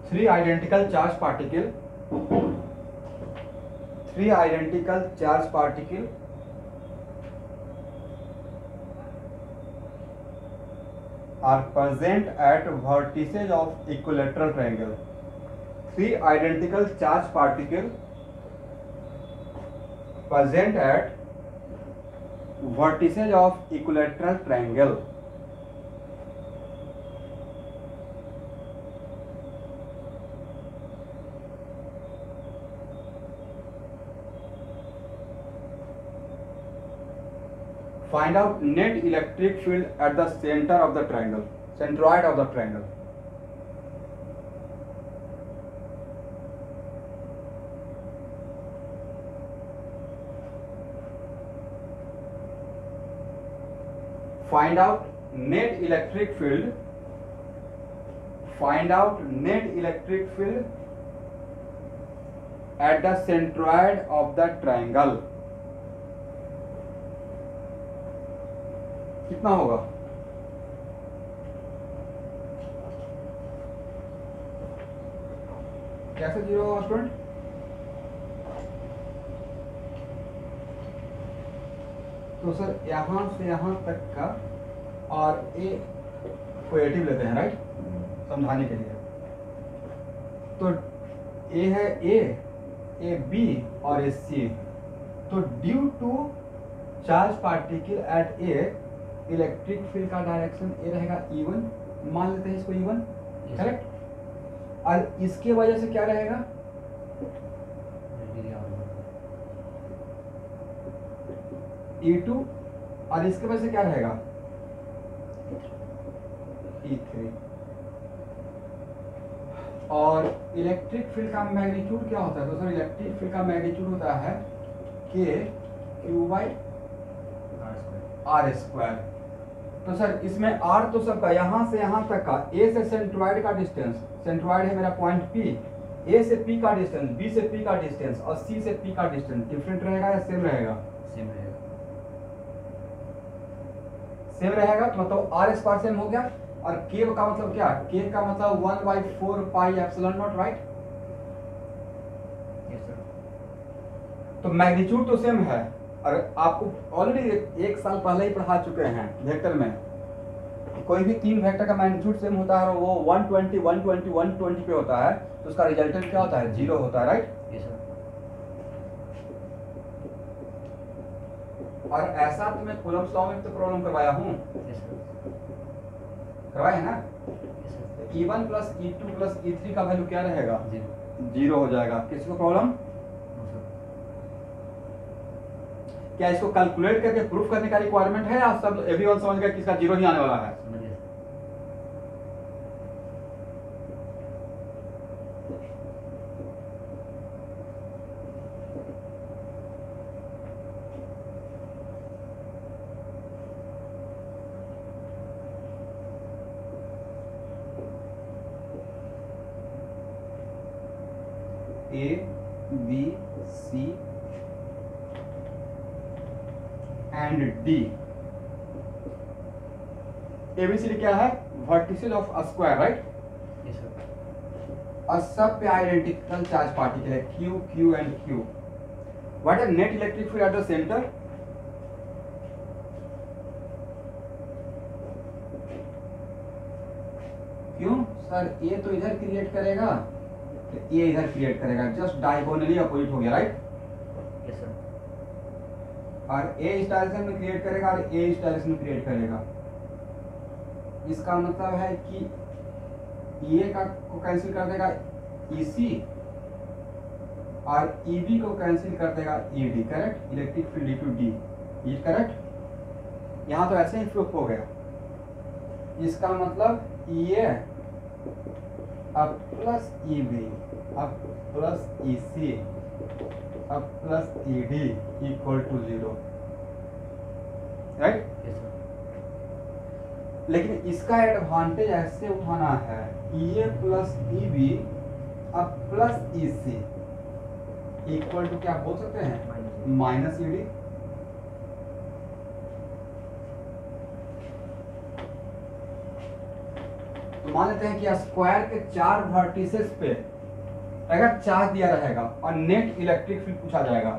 Three identical charge particle are present at vertices of equilateral triangle. Three identical charge particle present at vertices of equilateral triangle. Find out net electric field at the center of the triangle, centroid of the triangle. Find out net electric field. Find out net electric field at the centroid of the triangle. कितना होगा? कैसे zero होगा student? तो sir यहां से यहां तक का और ए पॉजिटिव लेते हैं, राइट, समझाने के लिए। तो ए है ए बी और ए सी। तो due to charge particle at A, electric field का डायरेक्शन ए रहेगा E1, मान लेते हैं इसको E1, करेक्ट। और इसके वजह से क्या रहेगा? E2, और इसके वजह से क्या रहेगा? E3। और इलेक्ट्रिक फील्ड का मैग्नीट्यूड क्या होता है? तो सर इलेक्ट्रिक फील्ड का मैग्नीट्यूड होता है Q/r²। तो सर इसमें r तो सबका यहां से यहां तक का, ए से सेंट्रॉइड का डिस्टेंस, सेंट्रॉइड है मेरा पॉइंट P, ए से P का डिस्टेंस, B से P का डिस्टेंस और C से P का डिस्टेंस डिफरेंट रहेगा या सेम रहेगा? सेम रहेगा। सेम रहेगा तो मतलब r² सेम हो गया। और k का मतलब क्या? k का मतलब 1/4 pi epsilon not, right. Yes sir. तो मैग्नीट्यूड तो सेम है, और आपको ऑलरेडी एक साल पहले ही पढ़ा चुके हैं वेक्टर में, कोई भी तीन वेक्टर का मैग्नीट्यूड सेम होता है और वो 120, 120, 120 पे होता है, तो उसका रिजल्टेंट क्या होता है? 0 होता है, राइट। Yes sir. और ऐसा तो मैं कूलम्ब्स लॉ में तो प्रॉब्लम करवाया हूँ, यस सर। करवाए है ना। Yes sir. E1 plus E2 plus E3 का वैल्यू क्या रहेगा? 0। 0 हो जाएगा। किसी को प्रॉब्लम? क्या इसको कैलकुलेट करके प्रूफ करने का रिक्वायरमेंट है या सब एवरीवन समझ गया कि इसका 0 ही आने वाला है? समझ गया। A, B, C and D। ABCD क्या है? Vertices of a square, right. Yes sir. और सब पे आइडेंटिकल चार्ज पार्टिकल है Q, Q and Q। What is net electric field at the centre? क्यों सर? ए तो इधर क्रिएट करेगा, तो ए इधर क्रिएट करेगा, जस्ट डायगोनली अपोजिट हो गया, राइट। Yes sir. और ए इस डायरेक्शन में क्रिएट करेगा और ए इस डायरेक्शन में क्रिएट करेगा। इसका मतलब है कि ए का को कैंसिल कर देगा EC और EB को कैंसिल कर देगा ED, correct. Electric field D to D, ये करेक्ट। यहाँ तो ऐसे ही प्रूफ हो गया। इसका मतलब EA अब प्लस EB अब प्लस EC अब plus ED equal to 0, right. Yes sir. लेकिन इसका एडवांटेज ऐसे उठाना है, EA प्लस EB अब प्लस EC इक्वल टू क्या बोल सकते हैं? Minus ED। तो मान लेते हैं कि स्क्वायर के 4 वर्टिसेस पे अगर चार्ज दिया रहेगा और नेट इलेक्ट्रिक फील्ड पूछा जाएगा,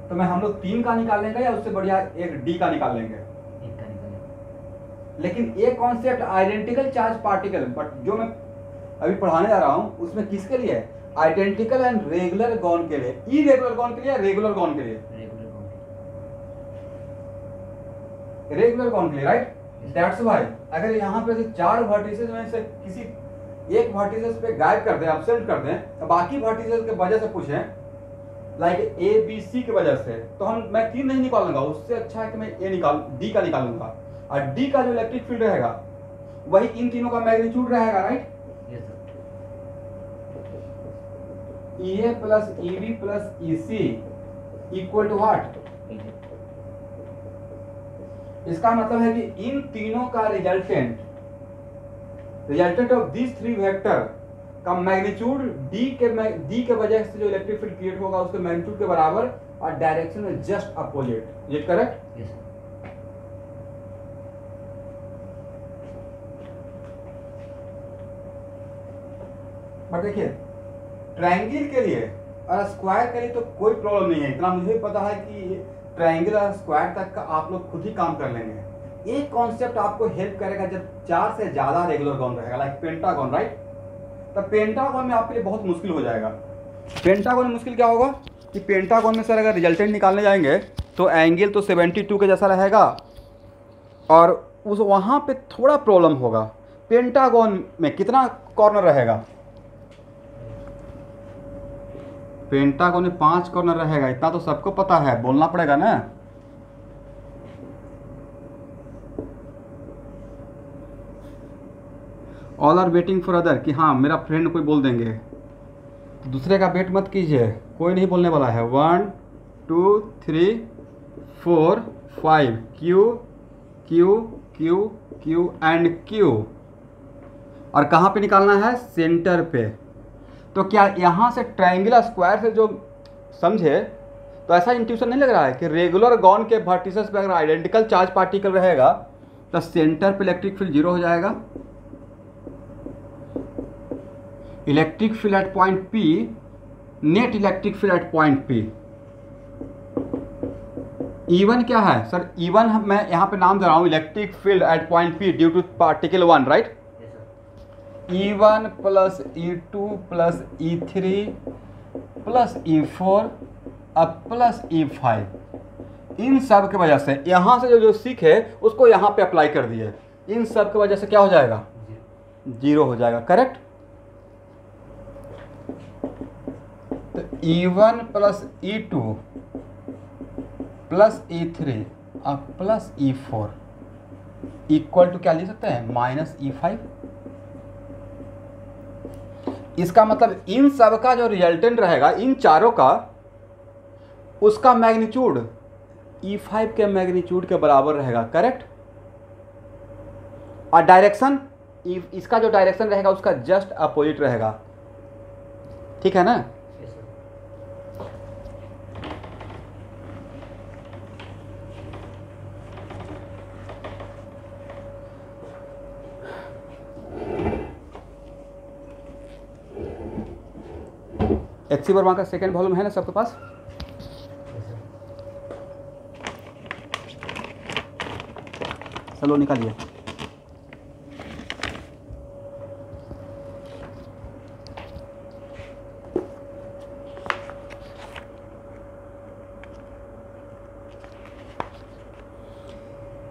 तो मैं हम लोग 3 का निकाल लेंगे या उससे बढ़िया एक डी का निकाल लेंगे। एक का निकालेंगे। लेकिन एक concept identical charge particle, but जो मैं अभी पढ़ाने जा रहा हूँ उसमें किसके लिए है? आइडेंटिकल एंड रेगुलर गॉन के लिए। इरेगुलर गॉन के लिए या रेगुलर गॉन के लिए? Regular gone. रेगुलर गॉन के लिए, राइट। दैट्स व्हाई अगर यहाँ पे से 4 वर्टिसेस में से किसी एक वर्टिसेस पे गायब कर दें, एब्सेंट कर दें, तो बाकी वर्टिसेस के वजह से पूछें लाइक ए बी सी की वजह से, तो मैं 3 नहीं निकालूंगा, उससे अच्छा है कि मैं डी का निकालूंगा। और डी का जो इलेक्ट्रिक फील्ड रहेगा वही इन तीनों का मैग्नीट्यूड रहेगा, right. Yes sir. EA plus EB plus EC equal to what? इसका मतलब है कि इन तीनों का रिजल्टेंट ऑफ दिस 3 वेक्टर का मैग्नीट्यूड डी के वजह से जो इलेक्ट्रिक फील्ड क्रिएट होगा उसके मैग्नीट्यूड के बराबर और डायरेक्शन में जस्ट अपोजिट। ये करेक्ट? Yes sir. बट देखिए ट्रायंगल के लिए और स्क्वायर के लिए तो कोई प्रॉब्लम नहीं है, इतना मुझे पता है कि ट्रायंगल और स्क्वायर तक का आप लोग खुद ही काम कर लेंगे। एक कॉन्सेप्ट आपको हेल्प करेगा जब 4 से ज्यादा रेगुलर गॉन रहेगा, लाइक पेंटागन, राइट। तब पेंटागन में आपके लिए बहुत मुश्किल हो जाएगा। पेंटागन में मुश्किल क्या होगा कि पेंटागन में सर अगर रिजल्टेंट निकालने जाएंगे तो एंगल तो 72 के जैसा रहेगा और उस वहाँ पे थोड़ा प्रॉब्लम होगा। पेंटागन में कितना कॉर्नर रहेगा? पेंटागन में 5 कॉर्नर रहेगा, इतना तो सबको पता है, बोलना पड़ेगा ना। All are waiting for other, कि हाँ मेरा फ्रेंड कोई बोल देंगे, तो दूसरे का वेट मत कीजिए, कोई नहीं बोलने वाला है। 1 2 3 4 5 Q Q Q Q and Q. और कहाँ पे निकालना है? सेंटर पे। तो क्या यहाँ से ट्रायंगुलर स्क्वायर से जो समझे तो ऐसा इंट्यूशन नहीं लग रहा है कि रेगुलर गॉन के वर्टिसेस पे अगर आइडेंटिकल चार्ज पार्टिकल रहेगा तो सेंटर पे इलेक्ट्रिक फील्ड 0 हो जाएगा। Electric field at point P, net electric field at point P। E1 क्या है सर? E1 मैं यहाँ पे नाम दे रहा हूँ electric field at point P due to particle 1, right. E1 plus E2 plus E3 plus E4 अब प्लस E5, इन सब के वजह से यहाँ से जो सीखे उसको यहाँ पे अप्लाई कर दिए, इन सब की वजह से क्या हो जाएगा? 0 हो जाएगा, करेक्ट। तो E1 plus E2 plus E3 अब प्लस E4 इक्वल टू क्या लिख सकते हैं? Minus E5। इसका मतलब इन सब का जो रिजल्टेंट रहेगा, इन चारों का, उसका मैग्नीट्यूड E5 के मैग्नीट्यूड के बराबर रहेगा, करेक्ट। और डायरेक्शन, इसका जो डायरेक्शन रहेगा उसका जस्ट अपोजिट रहेगा, ठीक है ना। HC वर्मा का सेकेंड वॉल्यूम है ना सबके पास? चलो निकालिए।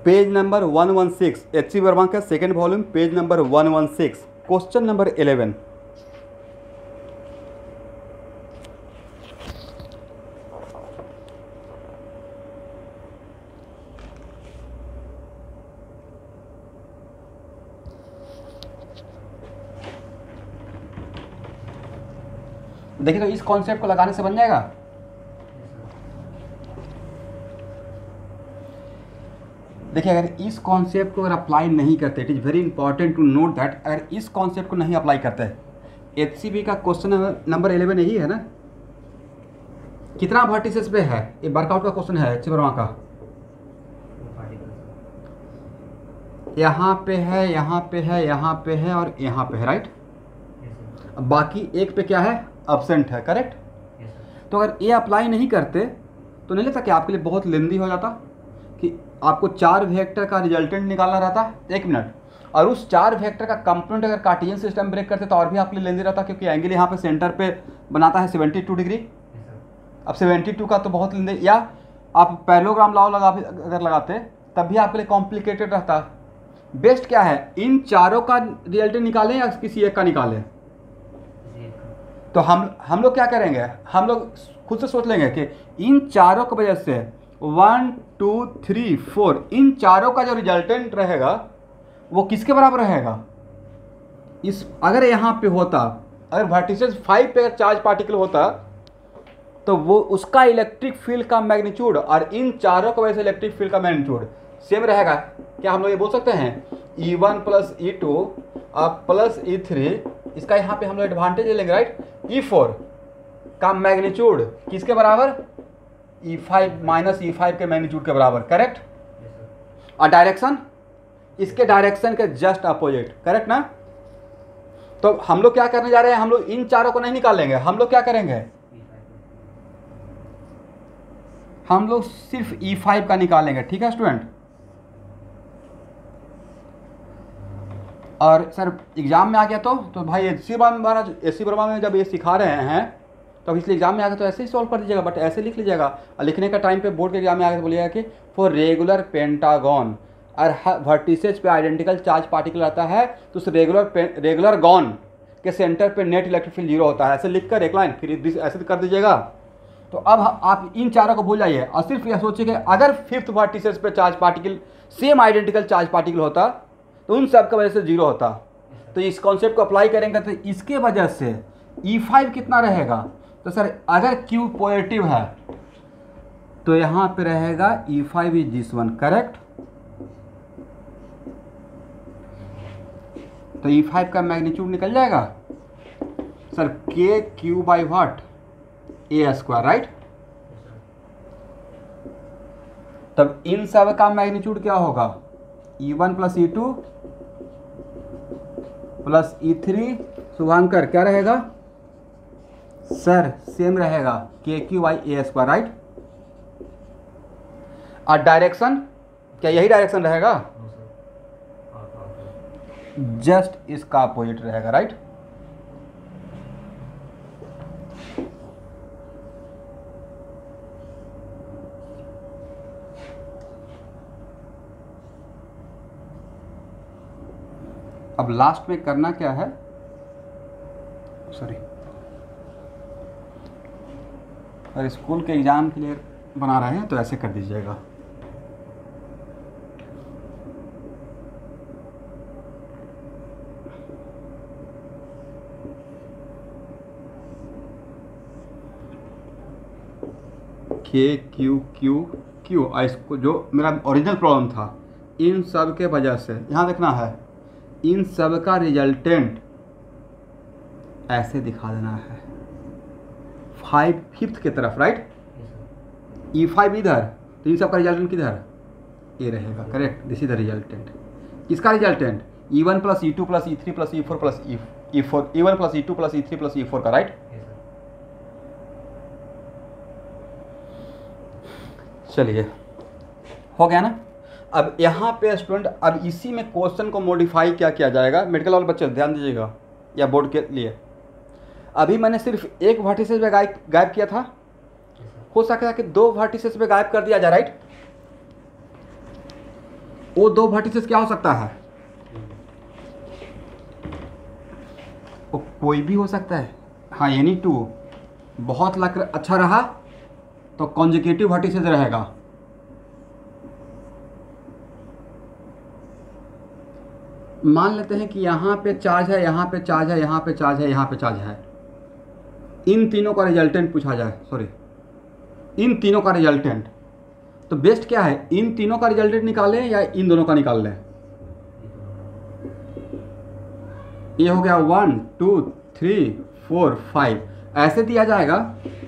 पेज नंबर 116, HC वर्मा का second volume, page number 116, question number 11। देखिए तो इस कॉन्सेप्ट को लगाने से बन जाएगा। देखिए अगर इस कॉन्सेप्ट को अगर अप्लाई नहीं करते, it is very important to note that, अगर इस कॉन्सेप्ट को नहीं अप्लाई करते, HCB का क्वेश्चन नंबर 11 यही है ना, कितना वर्टिसेस पे है? ये वर्कआउट का क्वेश्चन है HC वर्मा का। यहाँ पे है, यहाँ पे है, यहाँ पे है और यहाँ पे है, राइट। बाकी एक पे क्या है, एब्सेंट है, करेक्ट। तो अगर ये अप्लाई नहीं करते तो नहीं लगता कि आपके लिए बहुत लेंदी हो जाता कि आपको 4 वेक्टर का रिजल्टेंट निकालना रहता। 1 मिनट, और उस 4 वेक्टर का कंपोनेंट अगर कार्टेशियन सिस्टम ब्रेक करते तो और भी आपके लिए लेंदी रहता, क्योंकि एंगल यहाँ पे सेंटर पे बनाता है 72 डिग्री। अब 72 का तो बहुत लेंदी, या आप पैरेललोग्राम लॉ अगर लगाते तब भी आपके लिए कॉम्प्लिकेटेड रहता। बेस्ट क्या है, इन चारों का रिजल्टेंट निकालें या किसी एक का निकालें। तो हम लोग क्या करेंगे, हम लोग खुद से सोच लेंगे कि इन चारों की वजह से 1 2 3 4 इन चारों का जो रिजल्टेंट रहेगा वो किसके बराबर रहेगा। इस अगर यहाँ पे होता, अगर वर्टिसेस 5 पे अगर चार्ज पार्टिकल होता तो वो उसका इलेक्ट्रिक फील्ड का मैग्नीट्यूड और इन चारों की वजह से इलेक्ट्रिक फील्ड का मैग्नीट्यूड सेम रहेगा। क्या हम लोग ये बोल सकते हैं E1 plus E2 plus E3, इसका यहाँ पे हम लोग एडवांटेज लेंगे, राइट। E4 का मैग्नीट्यूड किसके बराबर, E5 माइनस E5 के मैग्नीट्यूड के बराबर, करेक्ट। और डायरेक्शन इसके डायरेक्शन के जस्ट अपोजिट, करेक्ट ना। तो हम लोग क्या करने जा रहे हैं, हम लोग इन चारों को नहीं निकालेंगे, हम लोग क्या करेंगे, हम लोग सिर्फ E5 का निकालेंगे, ठीक है स्टूडेंट। और सर एग्जाम में आ गया तो भाई एसी वर्मा में जब ये सिखा रहे हैं तो इसलिए एग्जाम में आ गया तो ऐसे ही सॉल्व कर दीजिएगा, बट ऐसे लिख लीजिएगा। और लिखने का टाइम पे बोर्ड के एग्जाम में आ गया तो बोलिएगा कि फॉर रेगुलर पेंटागन और वर्टिसेज पे आइडेंटिकल चार्ज पार्टिकल रहता है तो उस रेगुलर गॉन के सेंटर पे नेट इलेक्ट्रिक फील्ड 0 होता है। ऐसे लिख कर एक लाइन फिर ऐसे कर दीजिएगा। तो अब आप इन चारों को भूल जाइए और सिर्फ यह सोचिए कि अगर 5th वर्टिसेज पे charge particle same identical charge particle होता तो उन सब की वजह से 0 होता। तो इस कॉन्सेप्ट को अप्लाई करेंगे तो इसके वजह से E5 कितना रहेगा, तो सर अगर Q पॉजिटिव है तो यहाँ पे रहेगा E5 is this one, correct. तो E5 का मैग्नीट्यूड निकल जाएगा sir KQ by what, A², right. तब इन सब का मैग्नीट्यूड क्या होगा, E1 plus E2 plus E3, Shubhankar क्या रहेगा सर, सेम रहेगा KQ बाई A², राइट। और डायरेक्शन क्या यही डायरेक्शन रहेगा, जस्ट इसका अपोजिट रहेगा, राइट। अब लास्ट में करना क्या है, सॉरी, अगर स्कूल के एग्ज़ाम के लिए बना रहे हैं तो ऐसे कर दीजिएगा। KQ इसको जो मेरा ओरिजिनल प्रॉब्लम था, इन सब के वजह से यहाँ देखना है, इन सब का रिजल्टेंट ऐसे दिखा देना है 5th की तरफ, राइट। E5 इधर, तो इन सब का रिजल्टेंट किधर, ये रहेगा, correct. This is the resultant. किसका resultant, E1 plus E2 plus E3 plus E4 plus E4, E1 plus E2 plus E3 plus E4 का, राइट। चलिए हो गया ना। अब यहाँ पे स्टूडेंट, अब इसी में क्वेश्चन को मॉडिफाई क्या किया जाएगा, मेडिकल वाले बच्चे ध्यान दीजिएगा या बोर्ड के लिए। अभी मैंने सिर्फ एक वर्टिसेस पे गायब किया था, हो सकता है कि 2 वर्टिसेस पे गायब कर दिया जाए, राइट। वो 2 वर्टिसेस क्या हो सकता है, वो कोई भी हो सकता है। हाँ एनी 2 बहुत लग अच्छा रहा तो कॉन्जिक्यूटिव वर्टिसेस रहेगा। मान लेते हैं कि यहाँ पे चार्ज है, यहाँ पे चार्ज है, यहाँ पे चार्ज है, यहाँ पे चार्ज है। इन तीनों का रिजल्टेंट पूछा जाए, सॉरी इन तीनों का रिजल्टेंट, तो बेस्ट क्या है, इन तीनों का रिजल्टेंट निकालें या इन दोनों का निकाल लें। ये हो गया 1 2 3 4 5 ऐसे दिया जाएगा।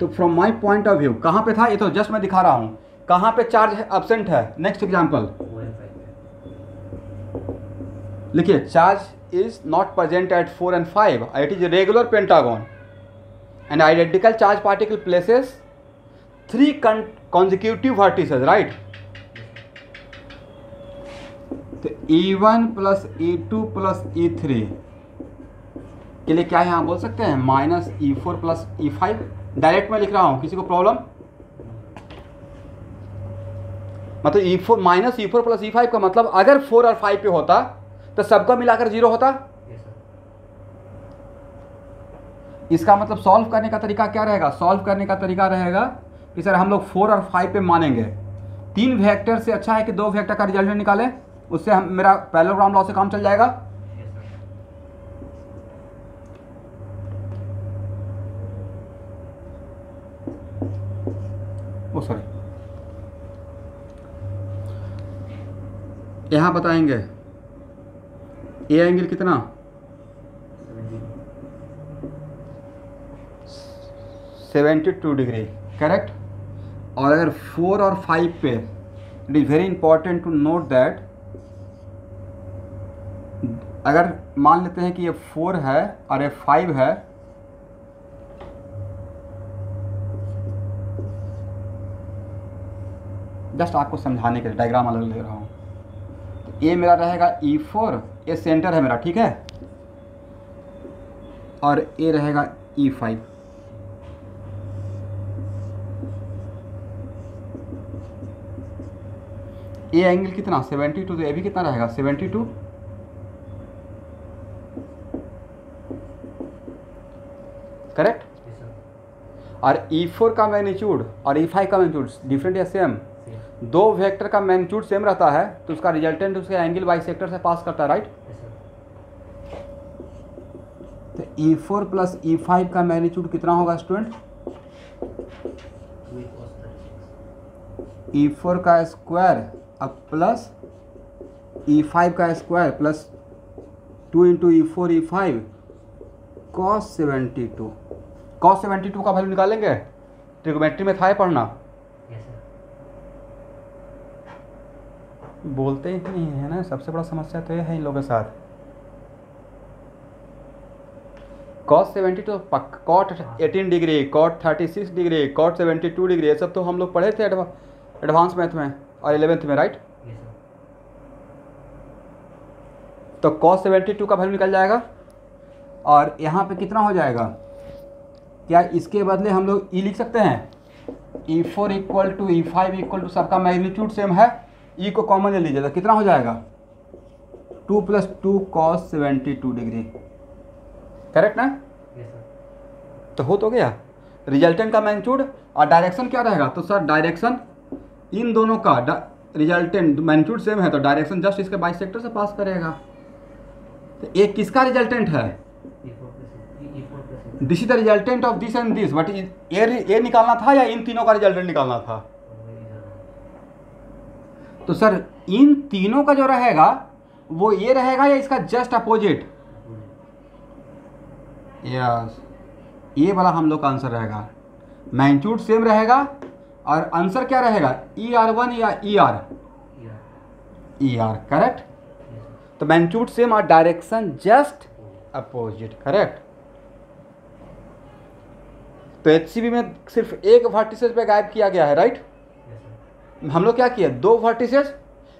तो from my point of view कहाँ पे था, ये तो जस्ट मैं दिखा रहा हूँ कहाँ पे चार्ज है, एब्सेंट है। नेक्स्ट एग्जाम्पल, लिखिए charge is not present at 4 and 5. It is regular pentagon and identical charge particle places 3 consecutive vertices, right? तो E1 plus E2 plus E3 के लिए क्या यहाँ बोल सकते हैं minus E4 plus E5. Direct मैं लिख रहा हूँ, किसी को प्रॉब्लम? मतलब E4 minus E4 plus E5 का मतलब अगर 4 और 5 पे होता तो सबका मिलाकर 0 होता. इसका मतलब सॉल्व करने का तरीका क्या रहेगा? सॉल्व करने का तरीका रहेगा कि सर हम लोग 4 और 5 पे मानेंगे. 3 वेक्टर से अच्छा है कि 2 वेक्टर का रिजल्टेंट निकालें, उससे हम मेरा पैरेललोग्राम लॉ से काम चल जाएगा. ओ सॉरी, यहाँ बताएंगे ए एंगल कितना 72 डिग्री, करेक्ट. और अगर 4 और 5 पे, it is very important to note that, अगर मान लेते हैं कि ये 4 है और ये 5 है, जस्ट आपको समझाने के लिए डायग्राम अलग ले रहा हूँ. ये मेरा रहेगा E4, ये सेंटर है मेरा, ठीक है, और ये रहेगा E5. ये एंगल कितना 72, तो ये भी कितना रहेगा 72. करेक्ट. और E4 का मैग्नीट्यूड और E5 का मैग्नीट्यूड डिफरेंट या सेम? 2 वेक्टर का मैग्नीट्यूड सेम रहता है तो उसका रिजल्टेंट उसके एंगल बाइसेक्टर से पास करता है, राइट? तो E4 प्लस E5 का मैग्नीट्यूड कितना होगा स्टूडेंट? E4 का स्क्वायर अब प्लस E5 का square plus 2 into E4 E5 cos 72. cos 72 का वैल्यू निकालेंगे, ट्रिग्नोमेट्री में था पढ़ना. बोलते ही नहीं है ना, सबसे बड़ा समस्या तो ये है इन लोगों के साथ. cos 72 cot 18 degree, cot 36 degree, cot 72 degree, ये सब तो हम लोग पढ़े थे एडवांस मैथ में और 11th में, राइट? तो cos 72 का वैल्यू निकल जाएगा और यहाँ पे कितना हो जाएगा? क्या इसके बदले हम लोग E लिख सकते हैं? E4 equal to E5 equal to, सबका मैग्नीट्यूड सेम है, E को कॉमन ले लीजिए तो कितना हो जाएगा 2 + 2 cos 72 डिग्री, करेक्ट ना? तो हो तो गया. रिजल्टेंट का मैग्नीट्यूड और डायरेक्शन क्या रहेगा? तो सर डायरेक्शन इन दोनों का रिजल्टेंट मैग्नीट्यूड सेम है तो डायरेक्शन जस्ट इसके बाइसेक्टर से पास करेगा. तो एक किसका रिजल्टेंट है? This is the resultant of this and this. But ये निकालना था या इन तीनों का रिजल्टेंट निकालना था? तो सर इन तीनों का जो रहेगा वो ये रहेगा या इसका जस्ट अपोजिट? यस, ये वाला हम लोग का आंसर रहेगा. मैग्नीट्यूड सेम रहेगा और आंसर क्या रहेगा ER1 या ER? ER, correct. तो मैग्नीट्यूड सेम और डायरेक्शन जस्ट अपोजिट, करेक्ट. तो HCB में सिर्फ एक वर्टिसेस पे गायब किया गया है, राइट? हम लोग क्या किया 2 वर्टिसेस,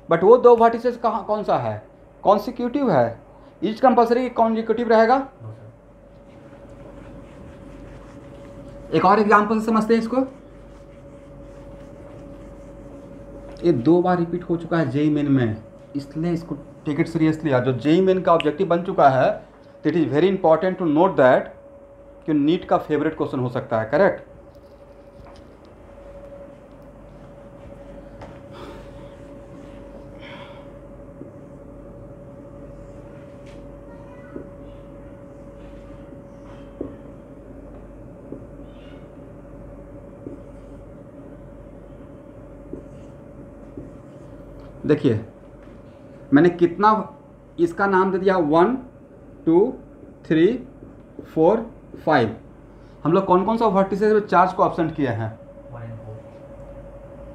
बट वो 2 वर्टिसेस कहाँ कौन सा है? कॉन्सिक्यूटिव है. ईच कंपल्सरी कॉन्सिक्यूटिव रहेगा. एक और एग्जांपल से समझते हैं इसको. ये 2 बार रिपीट हो चुका है JEE मेन में, इसलिए इसको टेक इट सीरियसली. जो JEE मेन का ऑब्जेक्टिव बन चुका है, तो it is very important to note that कि नीट का फेवरेट क्वेश्चन हो सकता है, करेक्ट. देखिए मैंने कितना इसका नाम दे दिया 1 2 3 4 5. हम लोग कौन कौन सा वर्टिसेस में चार्ज को एब्सेंट किए हैं?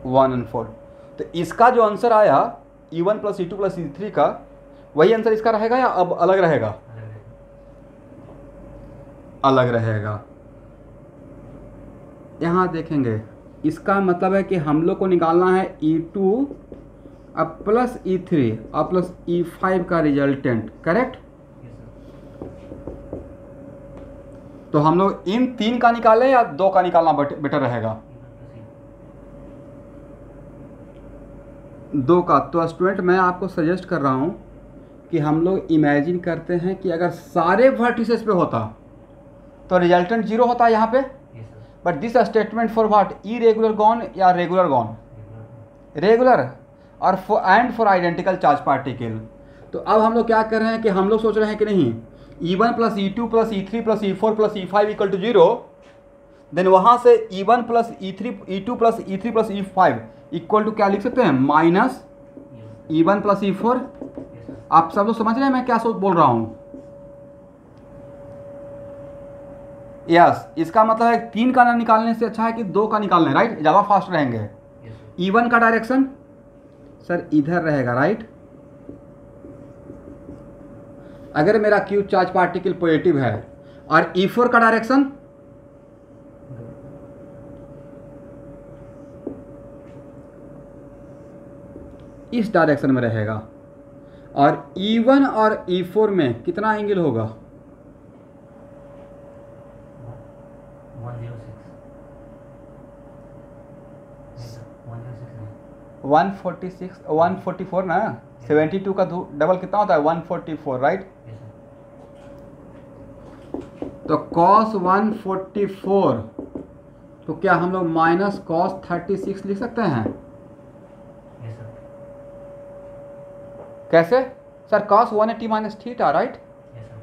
1 और 4. तो इसका जो आंसर आया E1 + E2 + E3 का, वही आंसर इसका रहेगा या अब अलग रहेगा? अलग रहेगा। अलग रहेगा। यहाँ देखेंगे, इसका मतलब है कि हम लोग को निकालना है E2 अब प्लस E3 और प्लस E5 का रिजल्टेंट, करेक्ट? Yes sir. तो हम लोग इन 3 का निकालें या 2 का निकालना बेटर रहेगा? E1 plus E2। 2 का। तो स्टूडेंट मैं आपको सजेस्ट कर रहा हूँ कि हम लोग इमेजिन करते हैं कि अगर सारे वर्टिसेस पे होता तो रिजल्टेंट 0 होता है यहाँ पे। Yes sir. But this statement for what? Irregular gone या रेगुलर गॉन? रेगुलर। और फॉर आइडेंटिकल चार्ज पार्टिकल। तो अब हम लोग क्या कर रहे हैं कि हम लोग सोच रहे हैं कि नहीं, E1 plus E2 plus E3 plus E4 plus E5 equal to 0, then वहाँ से E1 plus E2 plus E3 plus E5 equal to क्या लिख सकते हैं? Minus E1 plus E4। Yes sir. आप सब लोग समझ रहे हैं मैं क्या बोल रहा हूँ? यस, इसका मतलब है 3 का निकालने से अच्छा है कि 2 का निकालने, राइट? ज़्यादा फास्ट रहेंगे। Yes sir. E1 का डायरेक्शन सर इधर रहेगा, राइट? अगर मेरा क्यू चार्ज पार्टिकल पॉजिटिव है, और E4 का डायरेक्शन इस डायरेक्शन में रहेगा। और E1 और E4 में कितना एंगल होगा? 106। नहीं सर, 106 नहीं। 146 144 ना? 72 का डबल कितना होता है? 144, राइट? Yes sir. तो cos 144, तो क्या हम लोग माइनस cos 36 लिख सकते हैं? Yes sir. कैसे sir? cos 180 minus theta, right? Yes sir.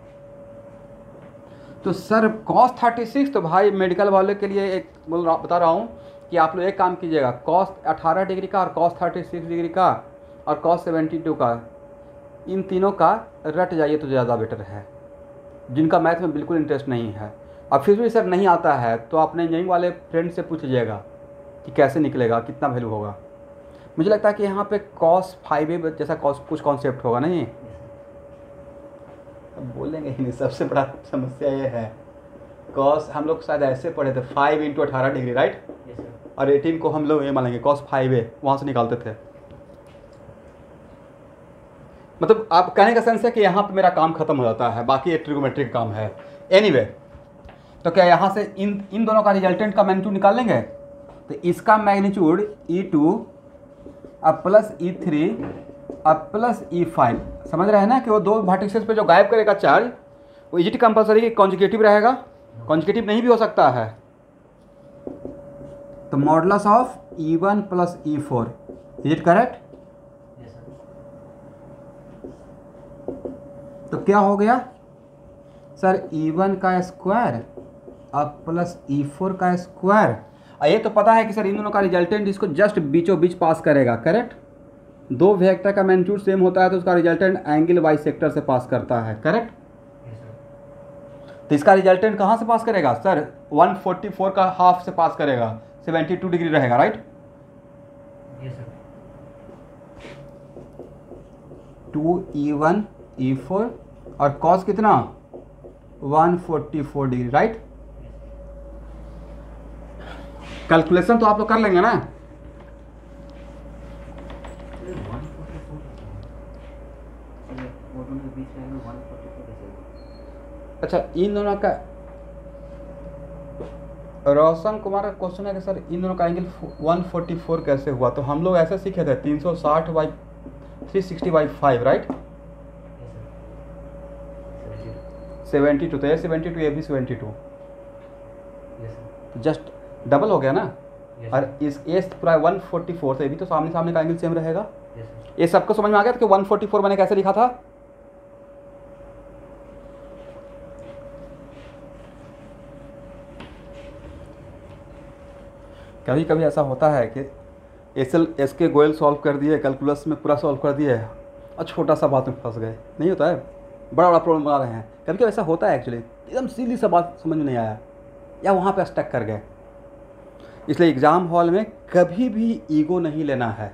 तो सर cos 36, तो भाई मेडिकल वाले के लिए एक बता रहा हूँ कि आप लोग एक काम कीजिएगा, cos 18 डिग्री का और cos 36 डिग्री का और cos 72 का, इन तीनों का रट जाइए तो ज़्यादा बेटर है। जिनका मैथ में बिल्कुल इंटरेस्ट नहीं है, अब फिर भी सर नहीं आता है, तो अपने इंजीनियरिंग वाले फ्रेंड से पूछ लीजिएगा कि कैसे निकलेगा, कितना वैल्यू होगा। मुझे लगता है कि यहाँ पे cos 5a जैसा कुछ कॉन्सेप्ट होगा, नहीं? Yes sir. अब बोलेंगे ही नहीं, सबसे बड़ा समस्या ये है। cos हम लोग शायद ऐसे पढ़े थे 5 × 18 डिग्री, राइट? Yes sir. और 18 को हम लोग ये मानेंगे cos 5a, वहाँ से निकालते थे। मतलब आप कहने का सेंस है कि यहाँ पे मेरा काम खत्म हो जाता है, बाकी ये ट्रिगोमेट्रिक काम है। एनीवे, तो क्या यहाँ से इन दोनों का रिजल्टेंट का मैग्नीट्यूड निकाल लेंगे? तो इसका मैग्नीट्यूड E2 अब प्लस E3 अब प्लस E5, समझ रहे हैं ना कि वो 2 वर्टिसेस पे जो गायब करेगा चार्ज, वो इज इट कंपल्सरी कि कॉन्जुगेटिव रहेगा? कॉन्जुगेटिव नहीं भी हो सकता है। तो modulus of E1 plus E4, is it correct? Yes sir. तो क्या हो गया सर? E1 का स्क्वायर अब प्लस E4 का स्क्वायर। ये तो पता है कि सर इन दोनों का रिजल्टेंट इसको जस्ट बीचों बीच पास करेगा, करेक्ट? 2 वेक्टर का मैग्नीट्यूड सेम होता है तो उसका रिजल्टेंट एंगल बाइसेक्टर से पास करता है, करेक्ट? Yes sir. तो इसका रिजल्टेंट कहाँ से पास करेगा सर? 144 का हाफ से पास करेगा, 72 डिग्री रहेगा, right? Yes sir. 2E1 E4 और cos कितना? 144 डिग्री, राइट? कैलकुलेशन तो आप लोग कर लेंगे ना? 144 के बीच में 144 कैसे होगा? अच्छा, इन दोनों का रोशन कुमार का क्वेश्चन है कि सर इन दोनों का एंगल 144 कैसे हुआ? तो हम लोग ऐसे सीखे थे 360 by 360 by 5, right? Yes sir. 72, तो ये 72 ये भी 72, यस सर। जस्ट डबल हो गया ना? यस और सर। इस ये पूरा 144, तो ये भी तो सामने सामने का एंगल सेम रहेगा। Yes sir. ये सबको समझ में आ गया था कि 144 मैंने कैसे लिखा था? कभी कभी ऐसा होता है कि एस के गोयल सॉल्व कर दिए, कैलकुलस में पूरा सॉल्व कर दिए और छोटा सा बात में फंस गए, नहीं होता है? बड़ा बड़ा प्रॉब्लम बना रहे हैं। कभी कभी ऐसा होता है एक्चुअली, एकदम सीधी सा बात समझ में नहीं आया या वहाँ पे स्टक कर गए। इसलिए एग्ज़ाम हॉल में कभी भी ईगो नहीं लेना है।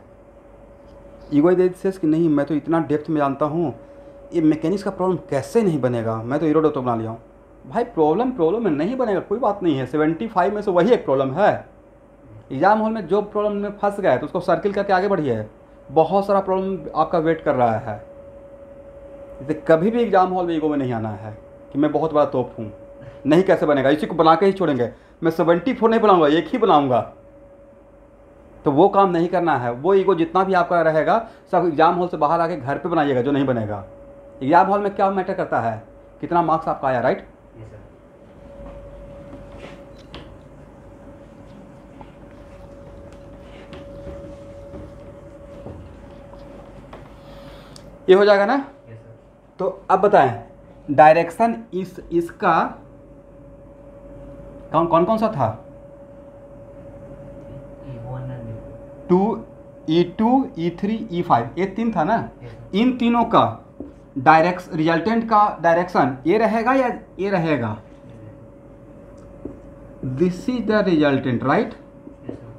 ईगो दिस सेंस कि नहीं मैं तो इतना डेप्थ में जानता हूँ ये मैकेनिक्स का प्रॉब्लम कैसे नहीं बनेगा, मैं तो ईरोड तो बना लिया हूँ भाई। प्रॉब्लम में नहीं बनेगा, कोई बात नहीं है। 75 में से वही एक प्रॉब्लम है। एग्जाम हॉल में जो प्रॉब्लम में फंस गया है तो उसको सर्किल करके आगे बढ़िए। बहुत सारा प्रॉब्लम आपका वेट कर रहा है। इसे कभी भी एग्जाम हॉल में ईगो में नहीं आना है कि मैं बहुत बड़ा तोप हूँ। नहीं, कैसे बनेगा, इसी को बना के ही छोड़ेंगे। मैं 74 नहीं बनाऊंगा, एक ही बनाऊंगा। तो वो काम नहीं करना है। वो ईगो जितना भी आपका रहेगा सब एग्जाम हॉल से बाहर आके घर पे बनाइएगा, जो नहीं बनेगा। एग्जाम हॉल में क्या मैटर करता है, कितना मार्क्स आपका आया, राइट। Yes, sir. ये हो जाएगा ना। Yes, sir. तो अब बताएं डायरेक्शन इसका कौन कौन सा था। E1 and 2 E2 E3 E5 ये 3 था ना। Yes, sir. इन तीनों का रिजल्टेंट का डायरेक्शन ये रहेगा या ये रहेगा। This is the resultant, right. Yes, sir.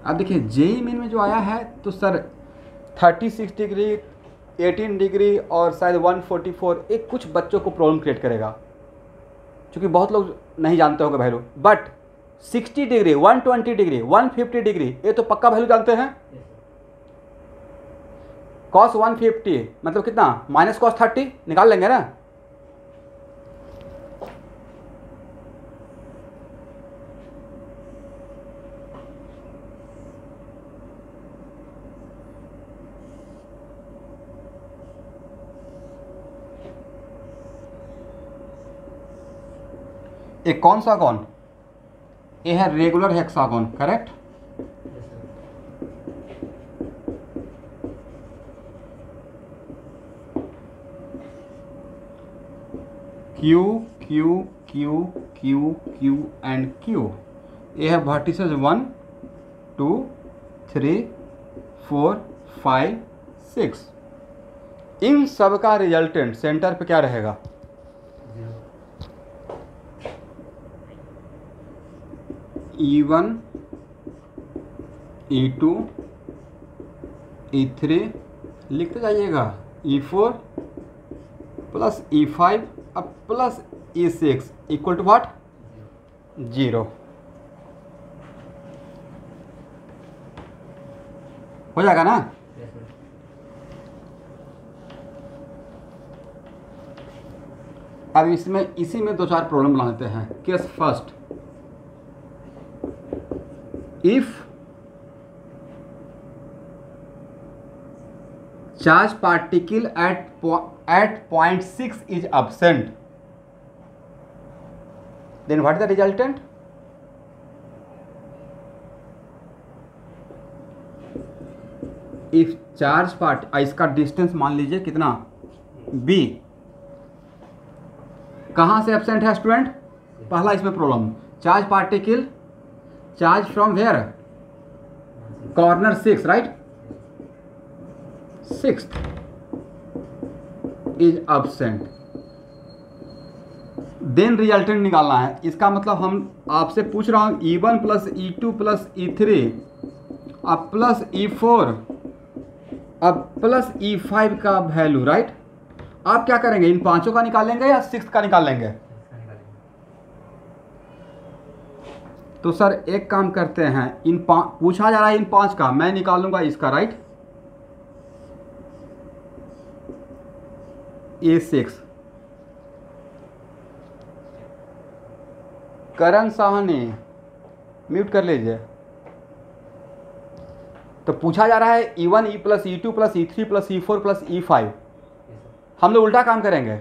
अब देखिए जेई मेन में जो आया है तो सर 36 डिग्री 18 डिग्री और शायद 144 एक कुछ बच्चों को प्रॉब्लम क्रिएट करेगा, क्योंकि बहुत लोग नहीं जानते होंगे value. But 60 degree 120 degree 150 degree ये तो पक्का वैल्यू जानते हैं। Yes, sir. कॉस 150 मतलब कितना, माइनस कॉस 30 निकाल लेंगे ना। एक कौन सा कौन, ये है regular hexagon, correct. Yes, sir. Q Q Q Q Q and Q, ये है वर्टिसेस 1 2 3 4 5 6। इन सब का रिजल्टेंट सेंटर पे क्या रहेगा, 0. E1 E2 E3 लिखते जाइएगा, E4 प्लस E5 अब plus E6 equal to what, 0। हो जाएगा ना। Yes, sir. अब इसमें इसी में दो चार प्रॉब्लम बना लेते हैं। Case first, if charge particle at point 6 is absent, then what is the resultant? If charge part इसका डिस्टेंस मान लीजिए कितना b, कहाँ से एब्सेंट है स्टूडेंट, पहला इसमें problem, charge particle charge from where, corner 6 right, 6th is absent, then resultant निकालना है। इसका मतलब हम आपसे पूछ रहा हूँ E1 plus E2 plus E3 अब प्लस E4 अब प्लस E5 का वैल्यू, राइट। आप क्या करेंगे, इन पांचों का निकालेंगे या 6th का निकाल लेंगे। इसका निकालेंगे. तो सर एक काम करते हैं, पूछा जा रहा है इन 5 का, मैं निकालूंगा इसका, राइट। A6 करण साहनी म्यूट कर लीजिए। तो पूछा जा रहा है E1 E plus E2 plus E3 plus E4 plus E5। Yes, sir. हम लोग उल्टा काम करेंगे,